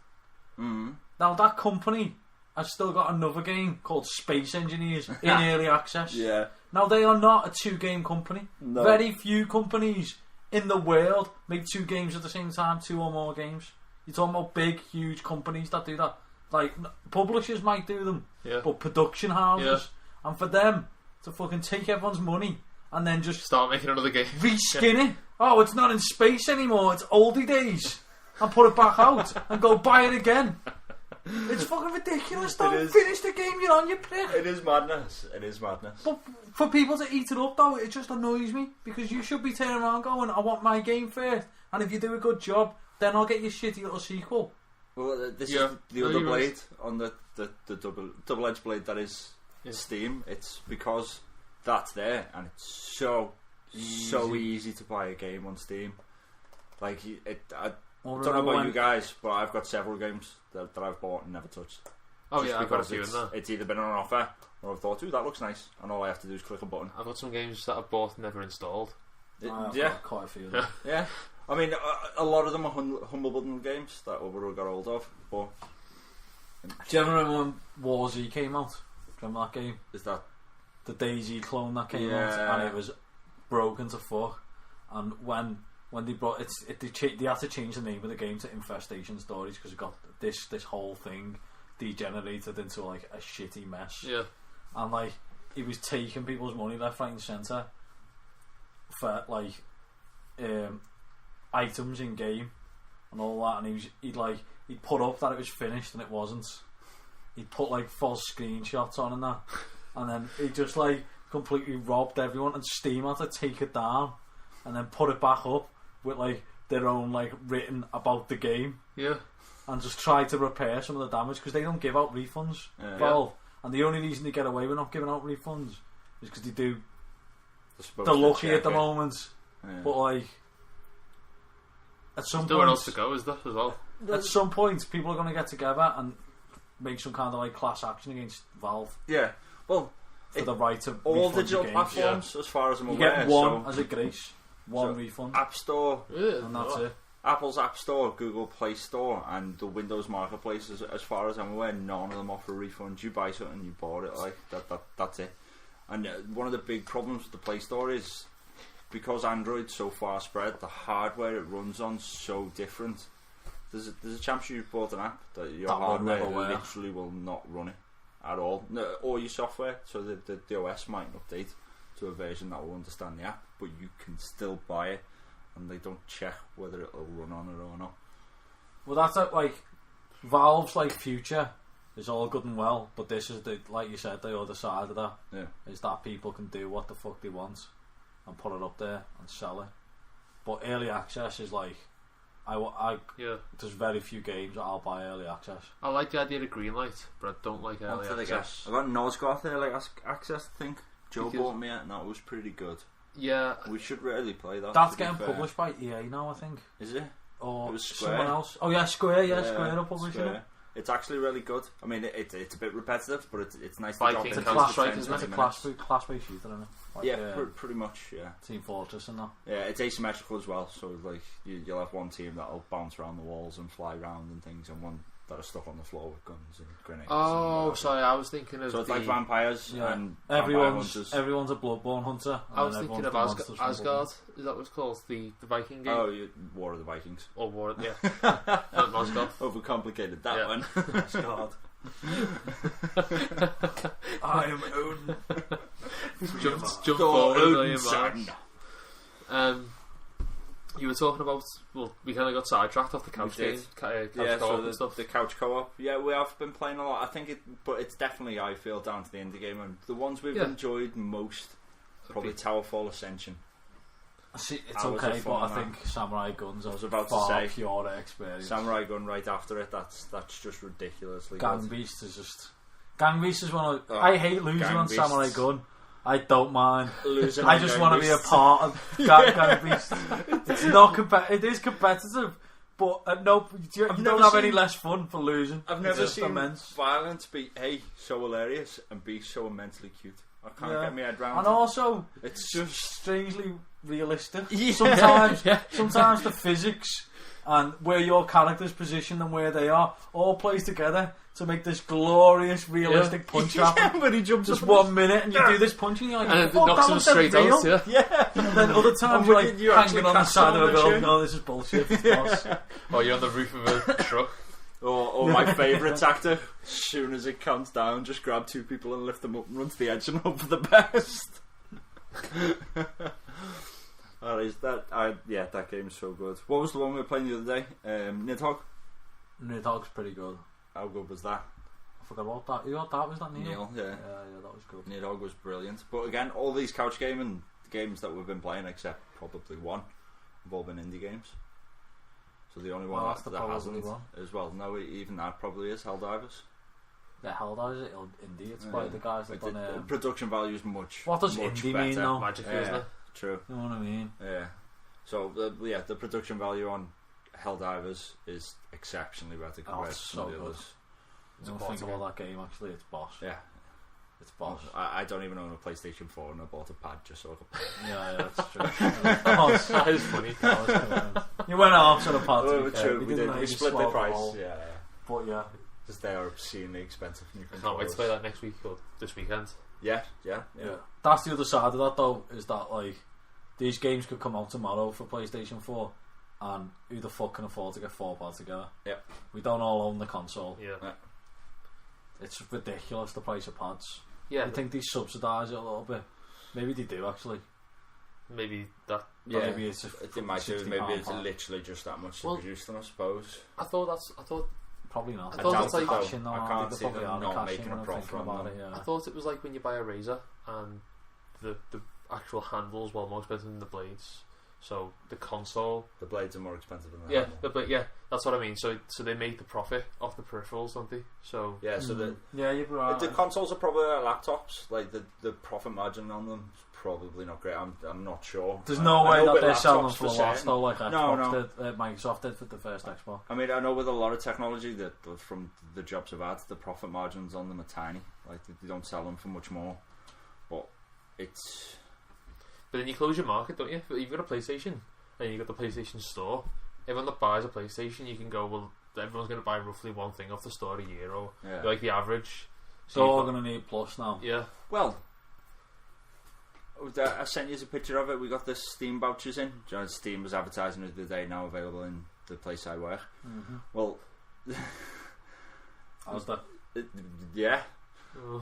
Mm. Now that company has still got another game called Space Engineers in early access. Yeah. Now they are not a 2-game company. No. Very few companies in the world make 2 games at the same time, 2 or more games. You're talking about big, huge companies that do that. Like, publishers might do them, Yeah. but production houses, and for them to fucking take everyone's money and then just Start making another game. reskin it. Oh, it's not in space anymore, it's oldie days. And put it back out and go buy it again. It's fucking ridiculous, though. It is. Finish the game, you're on, you prick. It is madness. It is madness. But for people to eat it up, though, it just annoys me. Because you should be turning around going, I want my game first. And if you do a good job, then I'll get your shitty little sequel. Well, this Yeah. is the No, other you're blade right. on the double-edged blade that is Yeah. Steam. It's because that's there and it's so easy to buy a game on Steam. Like I Or don't know remember about when- you guys, but I've got several games that I've bought and never touched. Oh Just yeah, I've got a because few in it's, there. it's either been on an offer or I've thought, ooh, that looks nice, and all I have to do is click a button. I've got some games that I've bought and never installed. I've Yeah, got quite a few of them. yeah. I mean, a lot of them are humble bundle games that overall got hold of. But Do you ever remember when War Z came out? Do you remember that game? is that The DayZ clone that came Yeah. out, and it was broken to fuck. And when they brought they had to change the name of the game to Infestation Stories because it got this whole thing degenerated into like a shitty mess. Yeah. And like he was taking people's money left, right, and centre for like items in game and all that, and he'd put up that it was finished and it wasn't. He'd put like false screenshots on and that, and then he just like completely robbed everyone, and Steam had to take it down and then put it back up with like their own like written about the game Yeah. and just try to repair some of the damage because they don't give out refunds. Yeah. Valve, and the only reason they get away with not giving out refunds is because they do. supposed They're to lucky check at the it? moment, Yeah. but like at some There's nowhere point, else to go, is there, as well? at some point, people are going to get together and make some kind of like class action against Valve Yeah. Well, for the right to all refund digital your games. platforms, as far as I'm You aware. get one so as a grace, one so refund, App Store, and that's it. Apple's App Store, Google Play Store, and the Windows Marketplace. As far as I'm aware, none of them offer refunds. You buy something, you bought it, like that's it. And one of the big problems with the Play Store is because Android's so far spread, the hardware it runs on so different. There's a chance you've bought an app that your That will hardware never work. literally will not run it at all, no, or your software. So the OS might update to a version that will understand the app, but you can still buy it, and they don't check whether it'll run on it or not. Well, that's like Valve's like future is all good and well, but this is the, like you said, the other side of that Yeah. is that people can do what the fuck they want and put it up there and sell it. But early access is like, Yeah. there's very few games that I'll buy early access. I like the idea of Greenlight, but I don't like early access. I got Nosgoth early access, I think. Joe Because- bought me it, and that was pretty good. Yeah. We should really play that. That's to be getting fair. published by EA now, I think, Is it? or It was Square. someone else. Oh yeah, Square. Yeah, Square are publishing Square. it. It's actually really good. I mean, it's a bit repetitive, but it's nice Viking to drop It's in a Counter class, Strike, ten, isn't it? it's a 20 class minutes. based shooter, isn't it? Like, Yeah, pretty much. Yeah, Team Fortress and that. yeah. It's asymmetrical as well, so like you'll have one team that'll bounce around the walls and fly around and things, and one that are stuck on the floor with guns and grenades. Oh, sorry, I was thinking of so it's like vampires and everyone's vampire hunters. a Bloodborne hunter. I was thinking of Asgard. Is that what it's called? The Viking game? Oh, War of the Vikings. Or War, yeah. Not Asgard. Overcomplicated that one. Asgard. I am Odin. Jump forward a million miles. You were talking about, well, we kind of got sidetracked off the couch game, couch co-op and stuff. The couch co-op. Yeah, we have been playing a lot. I think but it's definitely, I feel, down to the indie game. And the ones we've enjoyed most, probably Towerfall Ascension. See, it's okay, but I think Samurai Guns. I was about to say pure experience. Samurai Gun right after it. That's just ridiculously. Gang good. Beast is just. Gang Beast is one of. I hate losing on Samurai Gun. I don't mind. I just want to be a part of Gang Beast. It's not it is competitive, but you don't have any less fun for losing. I've never seen violence be A, so hilarious, and B, so immensely cute. I can't get my head around and it. Also, it's just strangely realistic. Yeah. Sometimes the physics and where your character's positioned and where they are all plays together to make this glorious, realistic punch happen. When he jumps just 1 minute and you do this punch and you're like, and it knocks him straight out. Yeah. And then other times you're hanging on the side of a building. Oh, this is bullshit. Or you're on the roof of a truck. Or my favourite tactic, as soon as it counts down, just grab 2 people and lift them up and run to the edge and hope for the best. That game's so good. What was the one we were playing the other day? Nidhogg? Nidhogg's pretty good. How good was that? I forgot about that. Who got that? Was that Neil? Neil, yeah. Yeah, that was good. Nidhogg was brilliant. But again, all these couch games that we've been playing, except probably one, have all been indie games. So the only one that hasn't as well. No, even that probably is Helldivers. Yeah, Helldivers is indie. It's by the guys that done production value is much. What does much indie better. mean though? Magic, isn't it? True. You know what I mean? Yeah. So the production value on Helldivers is exceptionally better compared to some of the others. Don't think about that game actually. It's boss. Yeah. It's boss. I don't even own a PlayStation 4 and I bought a pad just so I could play. Yeah, that's true. That is funny. You went off to the pad. True, we did. We split the price. Yeah. But yeah. Because they are obscenely expensive. Can't wait to play that next week or this weekend. Yeah. That's the other side of that though, is that like these games could come out tomorrow for PlayStation 4 and who the fuck can afford to get 4 pads together? Yeah. We don't all own the console. Yeah. It's ridiculous the price of pads. Yeah. I think they subsidise it a little bit. Maybe they do actually. Maybe that. Yeah, maybe it's they might do. Maybe it's literally just that much to produce them, I suppose. I thought probably not. I thought it's like I can't see them not making a profit on them. Yeah. I thought it was like when you buy a razor and the actual handles were more expensive than the blades. So the console, the blades are more expensive than the handle. That's what I mean. So they make the profit off the peripherals, don't they? So you're right. The consoles are probably like laptops. Like the profit margin on them is probably not great. I'm not sure. There's no way that they're selling them for a loss though, like Xbox did, Microsoft did for the first Xbox. I mean, I know with a lot of technology that from the jobs I've had, the profit margins on them are tiny. Like they don't sell them for much more. But it's. But then you close your market, don't you? You've got a PlayStation, and you've got the PlayStation Store. Everyone that buys a PlayStation, you can go, well, everyone's going to buy roughly one thing off the store a year, or like the average. So they're all going to need Plus now. Yeah. Well, I sent you a picture of it. We got the Steam vouchers in. Steam was advertising it the day, now available in the place I work. Mm-hmm. Well, how's that? Yeah.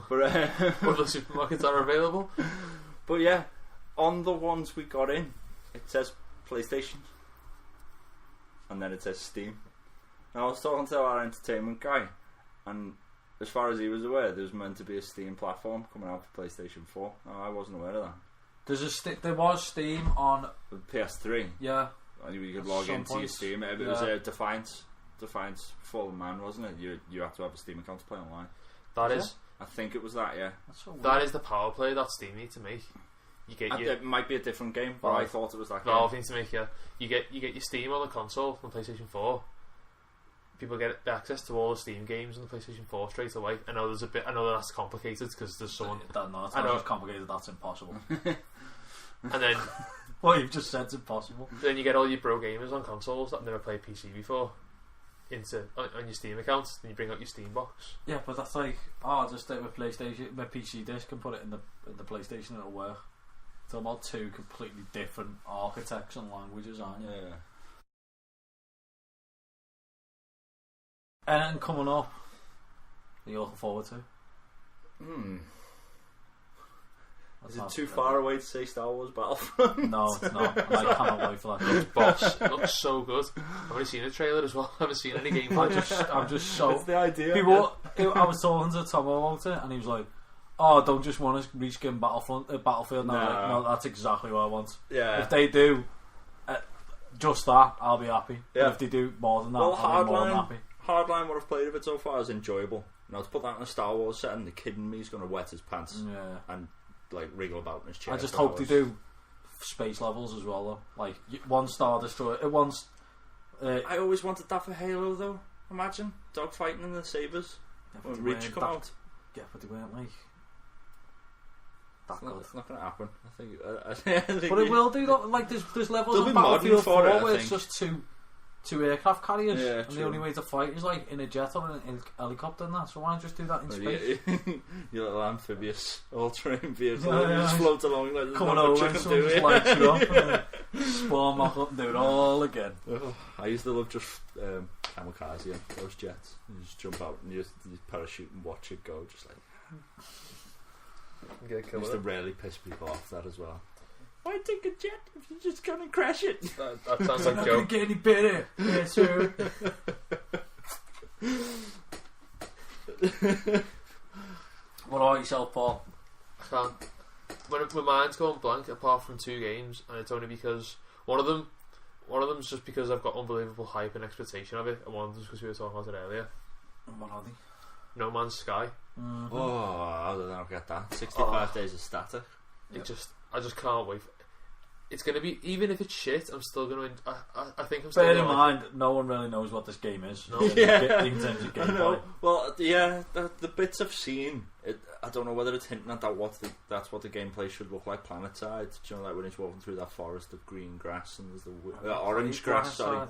But other supermarkets are available. But yeah. On the ones we got in, it says PlayStation, and then it says Steam. Now I was talking to our entertainment guy, and as far as he was aware, there was meant to be a Steam platform coming out for PlayStation 4. No, I wasn't aware of that. There was Steam on PS3. Yeah, and you could log into your Steam. It was a Defiance Fallen Man, wasn't it? You have to have a Steam account to play online. That is. I think it was that. Yeah. That is the power play that Steam need to make. It might be a different game, but I thought it was that game. Valve needs to make you get your Steam on the console on PlayStation 4. People get access to all the Steam games on the PlayStation 4 straight away. I know that's complicated because there's someone. It's not as complicated. That's impossible. And then, well, you've just said it's impossible. Then you get all your pro gamers on consoles that have never played PC before. on your Steam account, then you bring out your Steam box. Yeah, but that's like, I'll just take my PlayStation, my PC disc, and put it in the PlayStation, and it'll work. So about two completely different architects and languages, aren't you? Yeah. Anything coming up that you're looking forward to? Is it too far away to say Star Wars Battlefront? No, it's not. And I cannot wait for that. Boss, it looks so good. I've only seen a trailer as well. I haven't seen any gameplay. I'm just so. That's the idea. I was talking to Tom about it, and he was like, "Oh, I don't just want to reskin Battlefield." And I was like, no, that's exactly what I want. Yeah. If they do just that, I'll be happy. Yeah. But if they do more than that, Well, I'll be more than happy. Hardline, what I've played of it so far is enjoyable. Now to put that in a Star Wars setting, the kid in me is going to wet his pants and like wriggle about in his chair. I just hope they do space levels as well, though. Like one Star Destroyer, I always wanted that for Halo, though. Imagine dogfighting in the sabers when Reach come out. Yeah, but they weren't like that good. It's not going to happen. I think But it will do. Though. Like there's levels There'll of be modding Battlefield for 4 it, I where it's think. just two aircraft carriers, Yeah, and true. the only way to fight is like in a jet or in a helicopter and that. So why not just do that in space? Your little amphibious all-terrain vehicle Yeah. just float along like there's Coming not much over I and can someone do. just lights you up and then spawn back up and do it all again. I used to love just kamikaze those jets. You just jump out and you parachute and watch it go, just like. Get a kill Used with to it. really piss people off that as well. Why take a jet if you just gonna crash it? That sounds It's like not Joe. going to get any better. Yeah, sir. What about yourself, Paul? I can't. When my mind's going blank, apart from 2 games, and it's only because one of them's just because I've got unbelievable hype and expectation of it, and one of them's because we were talking about it earlier. What are they? No Man's Sky. Mm-hmm. Oh, how did I not get that? 65 days of static. I just can't wait. It's going to be, even if it's shit, I'm still going to. I think I'm still. Bear in gonna mind, no one really knows what this game is. No. Yeah. In terms of I know. gameplay. Well, yeah, the bits I've seen, I don't know whether it's hinting at that's what the gameplay should look like planet-side. Do you know, like when he's walking through that forest of green grass and there's the orange grass, sorry.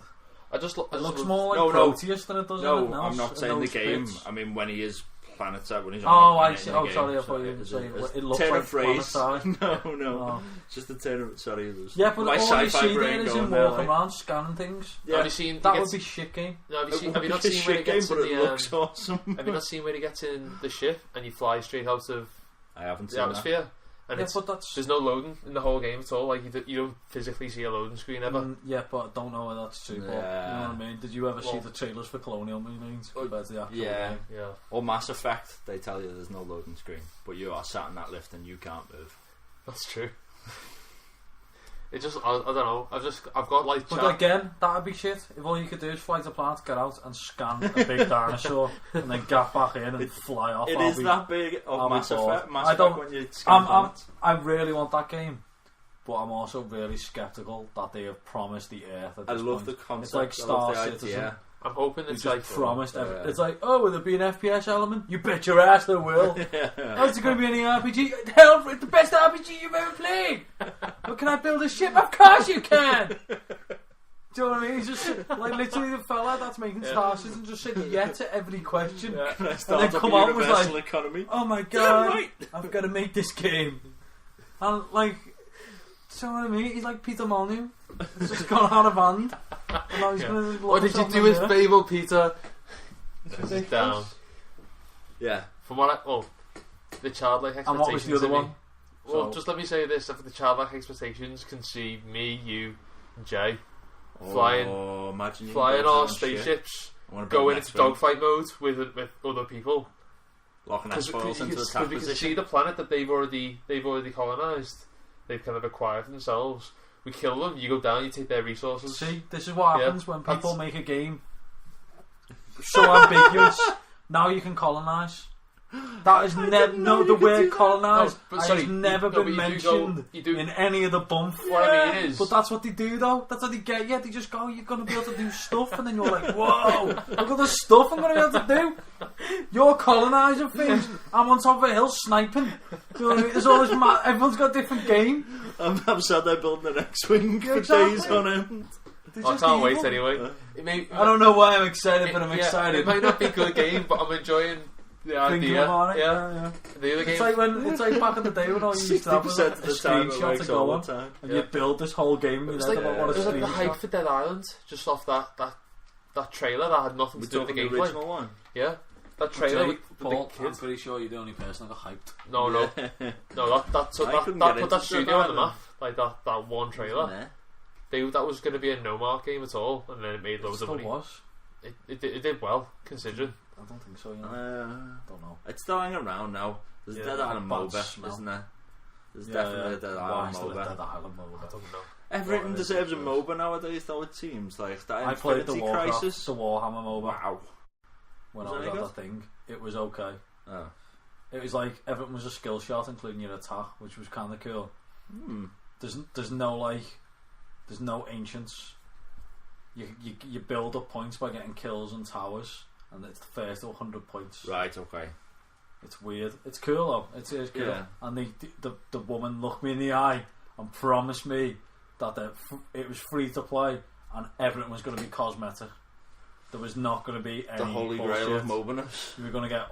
It looks more like no. Proteus than it does anything No, else. I'm not saying the those game. bits. I mean when he is planet-side, when he's Oh, on the I planet see. in the Oh, game. sorry, I thought you were As saying a it looks turn like of phrase. planet-side. No. Oh. It's just a turn of... Sorry. Yeah, but my all you sci-fi see brain there is going him there, walking like, around scanning things. Yeah. Have you seen? That would be shit game. No, have you It would not be a seen when he shit game, gets in but it the? looks awesome. Have you not seen when he gets in the ship and you fly straight out of I haven't the seen atmosphere? And Yeah, but that's... there's no loading in the whole game at all. Like you don't physically see a loading screen ever. Yeah, but I don't know whether that's true. But, Yeah. you know what I mean? Did you ever see Well- the trailers for Colonial Marines compared to the actual Yeah. game? Yeah, Or Mass Effect, they tell you there's no loading screen, but you are sat in that lift and you can't move. that's true. It just I don't know. I've got like. But again, that'd be shit. If all you could do is fly to planet, get out and scan a big dinosaur and then get back in and fly off. It is that big of I'll be Mass bored. Effect. Mass I don't- Effect when you scan planets. I really want that game, but I'm also really sceptical that they have promised the Earth at I this love point. the concept. It's like I love Star the Citizen. idea. I'm hoping They it's just like promised yeah. It's like, oh, will there be an FPS element? You bet your ass there will. Yeah. How's it going to be any RPG? Hell, it's the best RPG you've ever played. But can I build a ship? Of course you can. Do you know what I mean? He's just like literally the fella that's making Star Citizen just said yeah to every question. Yeah. Can I start up come a out with universal like, economy? oh my god, right. I've got to make this game. And like, do you know what I mean? He's like Peter Molyneux. It's just gone out of hand. And now he's Yeah. going to What did you do with Fable, Peter? This is down. Yeah. From what the childlike expectations. And what was the other in me- one? Well, So- just let me say this: if the childlike expectations can see me, you, and Jay flying Imagine you flying build our your own ship. spaceships, I wanna build going next into one. dogfight mode with other people. Locking Because S-foils into we attack can see position. the planet that they've already colonised. They've kind of acquired for themselves. We kill them. You go down. You take their resources. See, this is what Yeah, happens when people that's- make a game so ambiguous. Now you can colonise. That is never the word colonise has never been mentioned in any of the bump. What I mean is, But that's what they do though. That's what they get you. They just go, you're going to be able to do stuff, and then you're like, whoa, look at the stuff I'm going to be able to do. You're colonising things. I'm on top of a hill sniping. Do you know what I mean? There's all this everyone's got a different game. I'm sat there building an X-wing for Exactly. days on end. I can't wait anyway. I don't know why I'm excited, but I'm excited. It might not be a good game, but I'm enjoying the idea. About it. Yeah. The other It's game, it's like back in the day when I used to have a 60% of the time it screenshot works to go all on, the time. and you build this whole game. it And was you like, about what a it was like the screenshot. hype for Dead Island, just off that trailer that had nothing We're to do with the talking the gameplay. original one. Yeah, that trailer with Paul, the I'm kids. pretty sure you're the only person that got hyped. No, that couldn't put get into that studio Dead on the map. Like that one trailer. Yeah. That was going to be a no mark game at all, and then it made It loads of still money. was. It did well considering. I don't think so. Don't know. It's still hanging around now. There's Dead Island bad MOBA, smell. isn't there? There's definitely a Dead Why Island is there a Dead MOBA. Island MOBA? I don't know. Everything What deserves a is it? MOBA nowadays, though. It seems like that. I played the Infinity Warcraft, Crisis. the Warhammer MOBA Wow. when Was I it was any at that thing. It was okay. Oh. It was like everything was a skill shot, including your attack, which was kind of cool. There's no ancients. You build up points by getting kills and towers, and it's the first to 100 points. Right. Okay. It's weird. It's cool though. It is cool. Yeah. And the woman looked me in the eye and promised me that it was free to play and everything was going to be cosmetic. There was not going to be any The holy bullshit. grail of MOBA-ness. You were going to get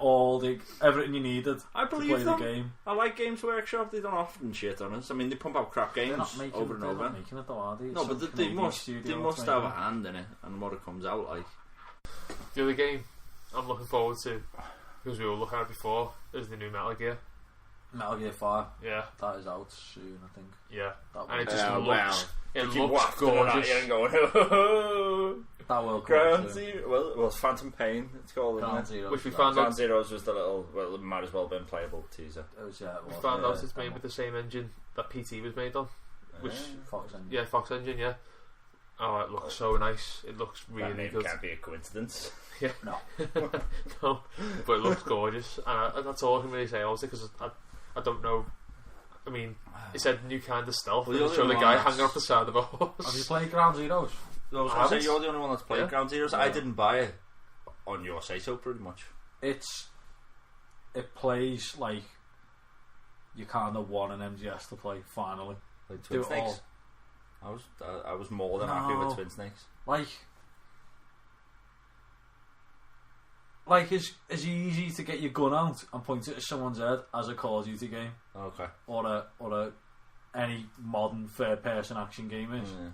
everything you needed I to play believe them. the game. I like Games Workshop. They don't often shit on us. I mean, they pump out crap They're games not making, over and they're over. not making it though, are they? No, Some but they Canadian must studio that's have a making it. hand in it and what it comes out like. The other game I'm looking forward to, because we were looking at it before, is the new Metal Gear. Metal Gear 5. Yeah, That is out soon, I think. yeah, That and it will, just well, looks gorgeous. And going, that will come Ground soon. Zero. Well, it's Phantom Pain. It's called. Ground Isn't it? Zero. Which we found Ground out. Zero's just a little. Well, it might as well have been playable teaser. It was, yeah, it We was, found yeah. out it's made with the same engine that PT was made on. Which Fox Engine. yeah, Fox engine. Yeah. Oh, it looks so nice. It looks That really name good. can't be a coincidence. Yeah. No. No, but it looks gorgeous, and that's all I can really say. Also, because I don't know. I mean, it said new kind of stealth. Well, and the it showed other the guy one hanging off the side of a horse. Have you played Ground Zeroes? I was going to haven't. say you're the only one that's played Yeah. Ground Zeroes. Yeah. I didn't buy it on your say so, pretty much. It plays like you kind of want an MGS to play. Finally, Like do Twin it Snakes. I was more than happy with Twin Snakes. Like it's easy to get your gun out and point it at someone's head as a Call of Duty game Okay. or any modern third person action game is Yeah.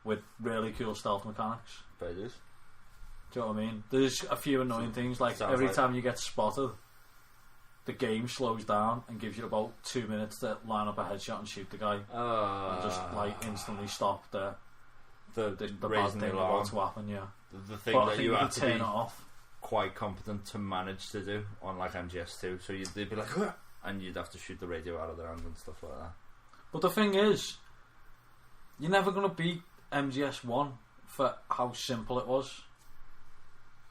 with really cool stealth mechanics. But it is. Do you know what I mean? There's a few annoying things, like sounds every like- time you get spotted, the game slows down and gives you about 2 minutes to line up a headshot and shoot the guy, and just like instantly stop the bad raising thing the about alarm. to happen. Yeah, The thing but I that think you you have can to turn be it off. quite competent to manage to do on like MGS2. So they'd be like, "Huh," and you'd have to shoot the radio out of their hand and stuff like that. But the thing is, you're never going to beat MGS1 for how simple it was.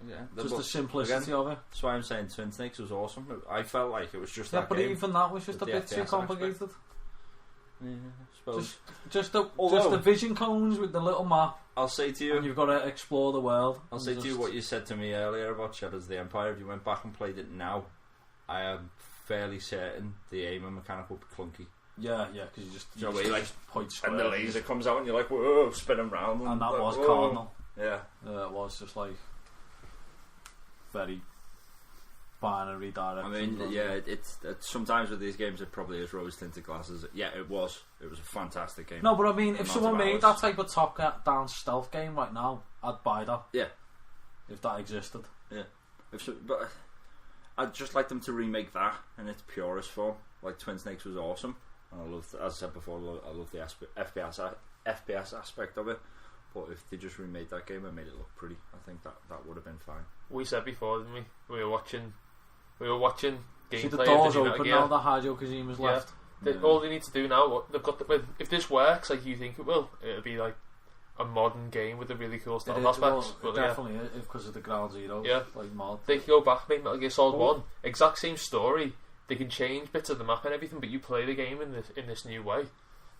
Yeah, Just the simplicity of it. That's why I'm saying Twin Snakes was awesome. I felt like it was just Yeah, that but game. even that was just a with bit the too FPS complicated. Yeah, I suppose. Just the Although- vision cones with the little map, I'll say to and you, you've got to explore the world. I'll and say to you just- what you said to me earlier about Shadows of the Empire. If you went back and played it now, I am fairly certain the aiming mechanic will be clunky. Yeah, because you just, Do you know what I mean? just point square. And the laser comes out, and you're like, "Whoa!" Spinning round, And that like, was whoa. Cardinal. Yeah, It was just like very binary direction. I mean, yeah, it's sometimes with these games it probably is rose tinted glasses. Yeah, it was a fantastic game. No, but I mean, if Amount someone of made hours. that type of top-down stealth game right now, I'd buy that. Yeah, If that existed. yeah. But I'd just like them to remake that in its purest form. Like Twin Snakes was awesome, and I loved, as I said before, I love the FPS aspect of it. But if they just remade that game and made it look pretty, I think that would have been fine. We said before, didn't we? We were watching gameplay. See, the door's of the open Gear. now, the Hideo Kojima's Yeah. left. All they need to do now, they've got if this works like you think it will, it'll be like a modern game with a really cool stealth aspects. Well, But yeah, definitely, because of the Ground Zero. Yeah. Like mod. they can go back, make Metal Gear Solid Oh. 1, exact same story. They can change bits of the map and everything, but you play the game in this new way.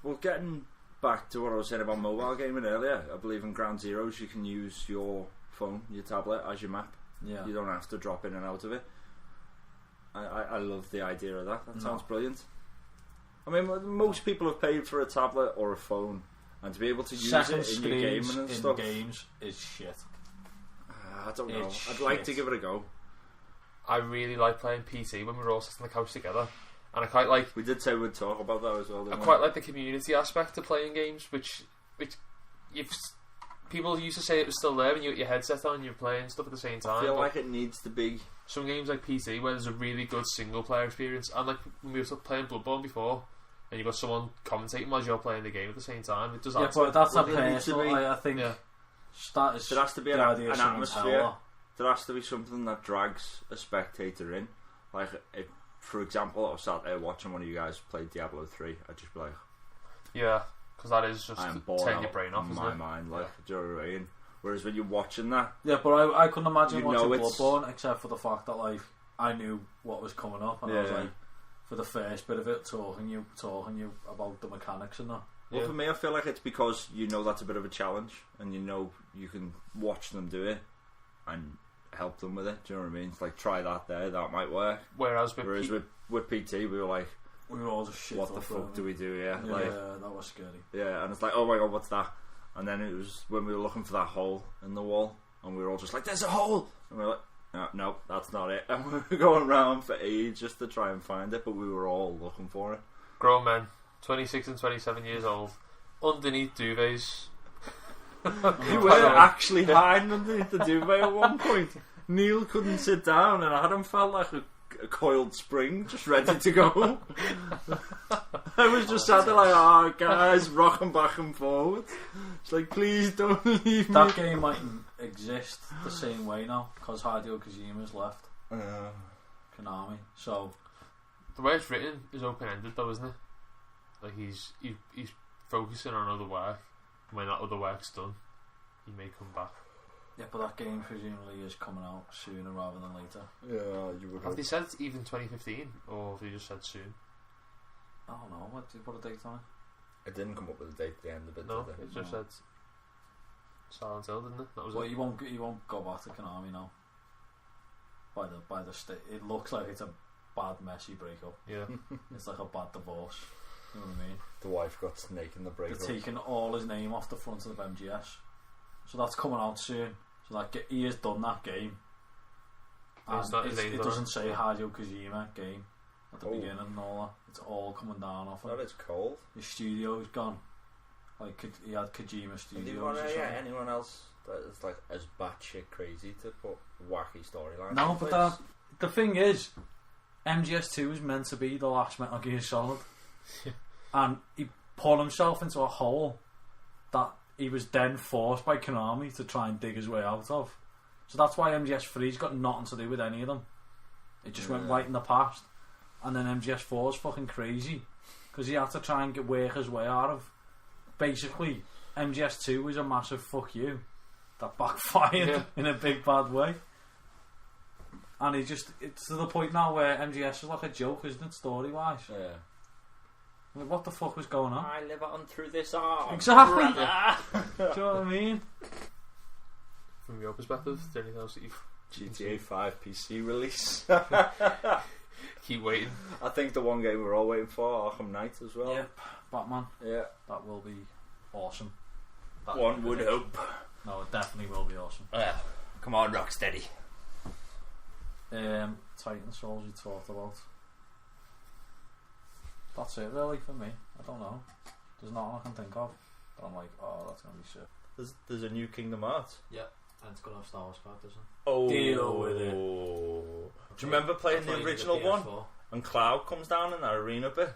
Well, getting back to what I was saying about mobile gaming earlier, I believe in Ground Zeroes you can use your phone, your tablet as your map. Yeah. You don't have to drop in and out of it. I love the idea of that. That sounds brilliant. I mean, most people have paid for a tablet or a phone and to be able to use second it in your gaming screens and in stuff. games is shit. I don't know. It's I'd like shit. to give it a go. I really like playing PT when we were all sitting on the couch together, and I quite like. We did say we'd talk about that as well. I Didn't quite we? like the community aspect of playing games, which you've. People used to say it was still there when you got your headset on and you're playing stuff at the same time. I feel but like it needs to be. some games like PT where there's a really good single player experience, and like when we were playing Bloodborne before, and you got someone commentating as you're playing the game at the same time. It does Yeah, add to but it. that's a Well, it needs to personal. be- I think Yeah. that is There has to be the an idea of someone's atmosphere. hell. There has to be something that drags a spectator in. Like, if, for example, I was sat there watching one of you guys play Diablo 3, I'd just be like, Yeah, because that is just I am bored turning out your brain off, of isn't my it? mind. Like, do you know what I mean? Whereas when you're watching that, Yeah, but I couldn't imagine You watching know it's- Bloodborne except for the fact that like I knew what was coming up, and I was Yeah. like, for the first bit of it, talking you about the mechanics and that. well, Yeah. for me, I feel like it's because you know that's a bit of a challenge, and you know you can watch them do it and help them with it. Do you know what I mean? It's like, try that there, that might work. Whereas Whereas with PT, we were like, We were all just shit. what the fuck do we do here? Yeah, Like, that was scary. yeah, and it's like, oh my god, what's that? And then it was when we were looking for that hole in the wall, and we were all just like, there's a hole! And we were like, no, that's not it. And we were going around for ages just to try and find it, but we were all looking for it. grown men, 26 and 27 years old, underneath duvets. We were actually hiding underneath the duvet at one point. Neil couldn't sit down, and Adam felt like a coiled spring, just ready to go. I was just sat there like, oh guys, rocking back and forward. It's like, please don't leave me. That game mightn't exist the same way now because Hideo Kojima's left Konami. So The way it's written is open-ended though, isn't it? Like he's focusing on other work. When that other work's done, he may come back. yeah, but that game presumably is coming out sooner rather than later. Yeah, you would Have they said even 2015, or have they just said soon? I don't know. What did you put a date on it? It didn't come up with a date at the end of it, No, did it just said Silent Hill, didn't it? That was Well, it. you won't go back to Konami now. By the state, it looks like it's a bad, messy breakup. Yeah. It's like a bad divorce. You know what I mean? The wife got snake in the They're breakup. taking all his name off the front of MGS, so that's coming out soon. So like he has done that game, and It's not his name it done doesn't it. say Hideo Kojima game at the Oh. beginning and all that. It's all coming down off him. That is cold. His studio's gone. Like he had Kojima Studios. Or Yeah, something. anyone else that is like as batshit crazy to put wacky storylines? No, in but place? the thing is, MGS2 is meant to be the last Metal Gear Solid, and he put himself into a hole that he was then forced by Konami to try and dig his way out of. So that's why MGS3's got nothing to do with any of them. It just went Yeah. right in the past, and then MGS4 is fucking crazy because he had to try and work his way out of. Basically, MGS2 was a massive fuck you that backfired Yeah. in a big bad way. And it's to the point now where MGS is like a joke, isn't it, story wise? Yeah. Like, what the fuck was going on? I live on through this arm. Exactly. Do you know what I mean? From your perspective, is there anything else that you GTA 5 PC release. keep waiting? I think the one game we're all waiting for, Arkham Knight as well. Yep. Batman. Yeah. That will be awesome. That One would prediction. hope. No, it definitely will be awesome. Come on, Rocksteady. Titan Souls you talked about. That's it really for me. I don't know. There's nothing I can think of. But I'm like, oh, that's gonna be sick. There's a new Kingdom Hearts. Yeah, and it's gonna have Star Wars characters. Oh. Deal with it. Do you remember playing the original one? And Cloud comes down in that arena bit.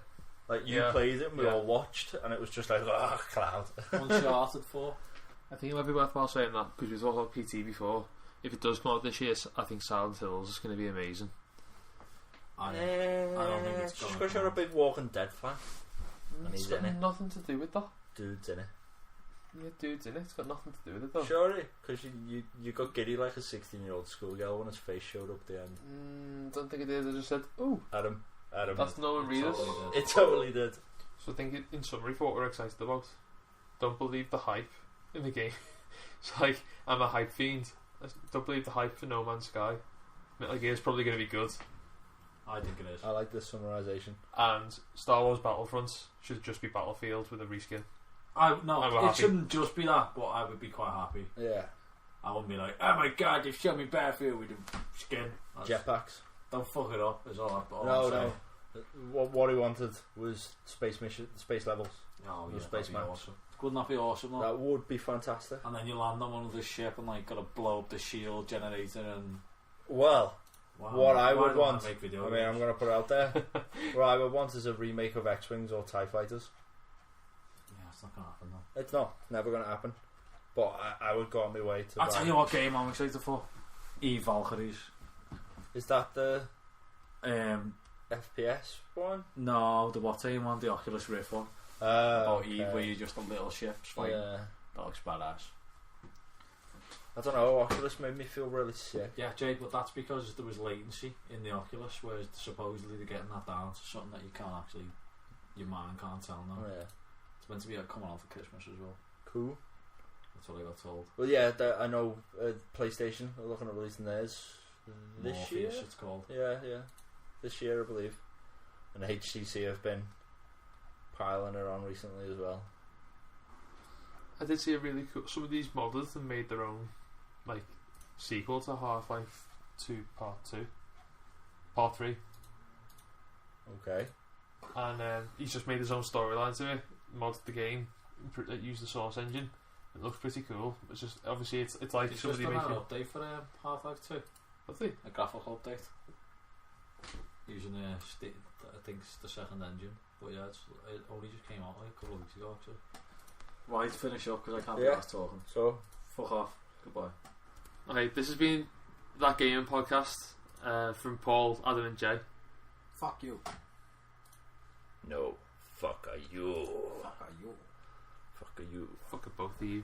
Like you Yeah. played it and we Yeah. all watched and it was just like, ah, Cloud. Uncharted 4. I think it might be worthwhile saying that because we talked about PT before. If it does come out this year, I think Silent Hills is going to be amazing. I don't think it's just gonna because come you're a out. big Walking Dead fan. And It's he's got in it. nothing to do with that. Dude's in it. Yeah, dude's in it. It's got nothing to do with it though. Surely, because you got giddy like a 16-year-old schoolgirl when his face showed up at the end. Don't think it did. I just said, "Oh, Adam. that's no one readers." Totally did. It totally did. So I think in summary for what we're excited about, don't believe the hype in the game. It's like, I'm a hype fiend. I don't believe the hype for No Man's Sky. Metal Gear is probably going to be good. I think it is. I like this summarisation. And Star Wars Battlefront should just be Battlefield with a reskin. I'm it happy. shouldn't just be that, but I would be quite happy. Yeah. I wouldn't be like, oh my god, they've shown me Battlefield with the skin. Jetpacks. Don't fuck it up, is all I'm No, saying. no. What he wanted was space levels. Oh, The yeah, space that'd be maps. awesome. Wouldn't that be awesome, though? That would be fantastic. And then you land on one of the ship and like gotta blow up the shield generator and... Well, Wow, what I why would don't want, make video I mean, games? I'm going to put it out there. What I would want is a remake of X-Wings or TIE Fighters. Yeah, it's not gonna happen, though. It's not. It's never going to happen. But I would go on my way to I'll buy. tell you what game I'm excited for. Valkyries. Is that the Um, FPS one? no, the what team one, the Oculus Rift one. About Eve, where you're just a little ship fighting. Yeah. That looks badass. I don't know, Oculus made me feel really sick. Yeah, Jade, but that's because there was latency in the Oculus, whereas supposedly they're getting that down to something that you can't actually, your mind can't tell now. Yeah. It's meant to be coming out for Christmas as well. Cool. That's what I got told. Well, yeah, I know PlayStation are looking at releasing theirs this Morpheus, year. it's called. Yeah. This year, I believe. And HTC have been piling it on recently as well. I did see a really cool. Some of these modders have made their own, like, sequel to Half-Life 2 Part 2, Part 3, Okay. and he's just made his own storyline to it, modded the game, used the Source engine. It looks pretty cool. It's just obviously it's like It's just somebody done making. an update for Half-Life 2. Have they? A graphical update. Using I think it's the second engine. But yeah, it only just came out like a couple of weeks ago actually. Right, finish up because I can't be Yeah. asked talking. So, Fuck off. Goodbye. Okay, this has been That Gaming Podcast from Paul, Adam, and Jay. Fuck you. no. Fuck are you. Fuck are you. Fuck are you. Fuck both of you.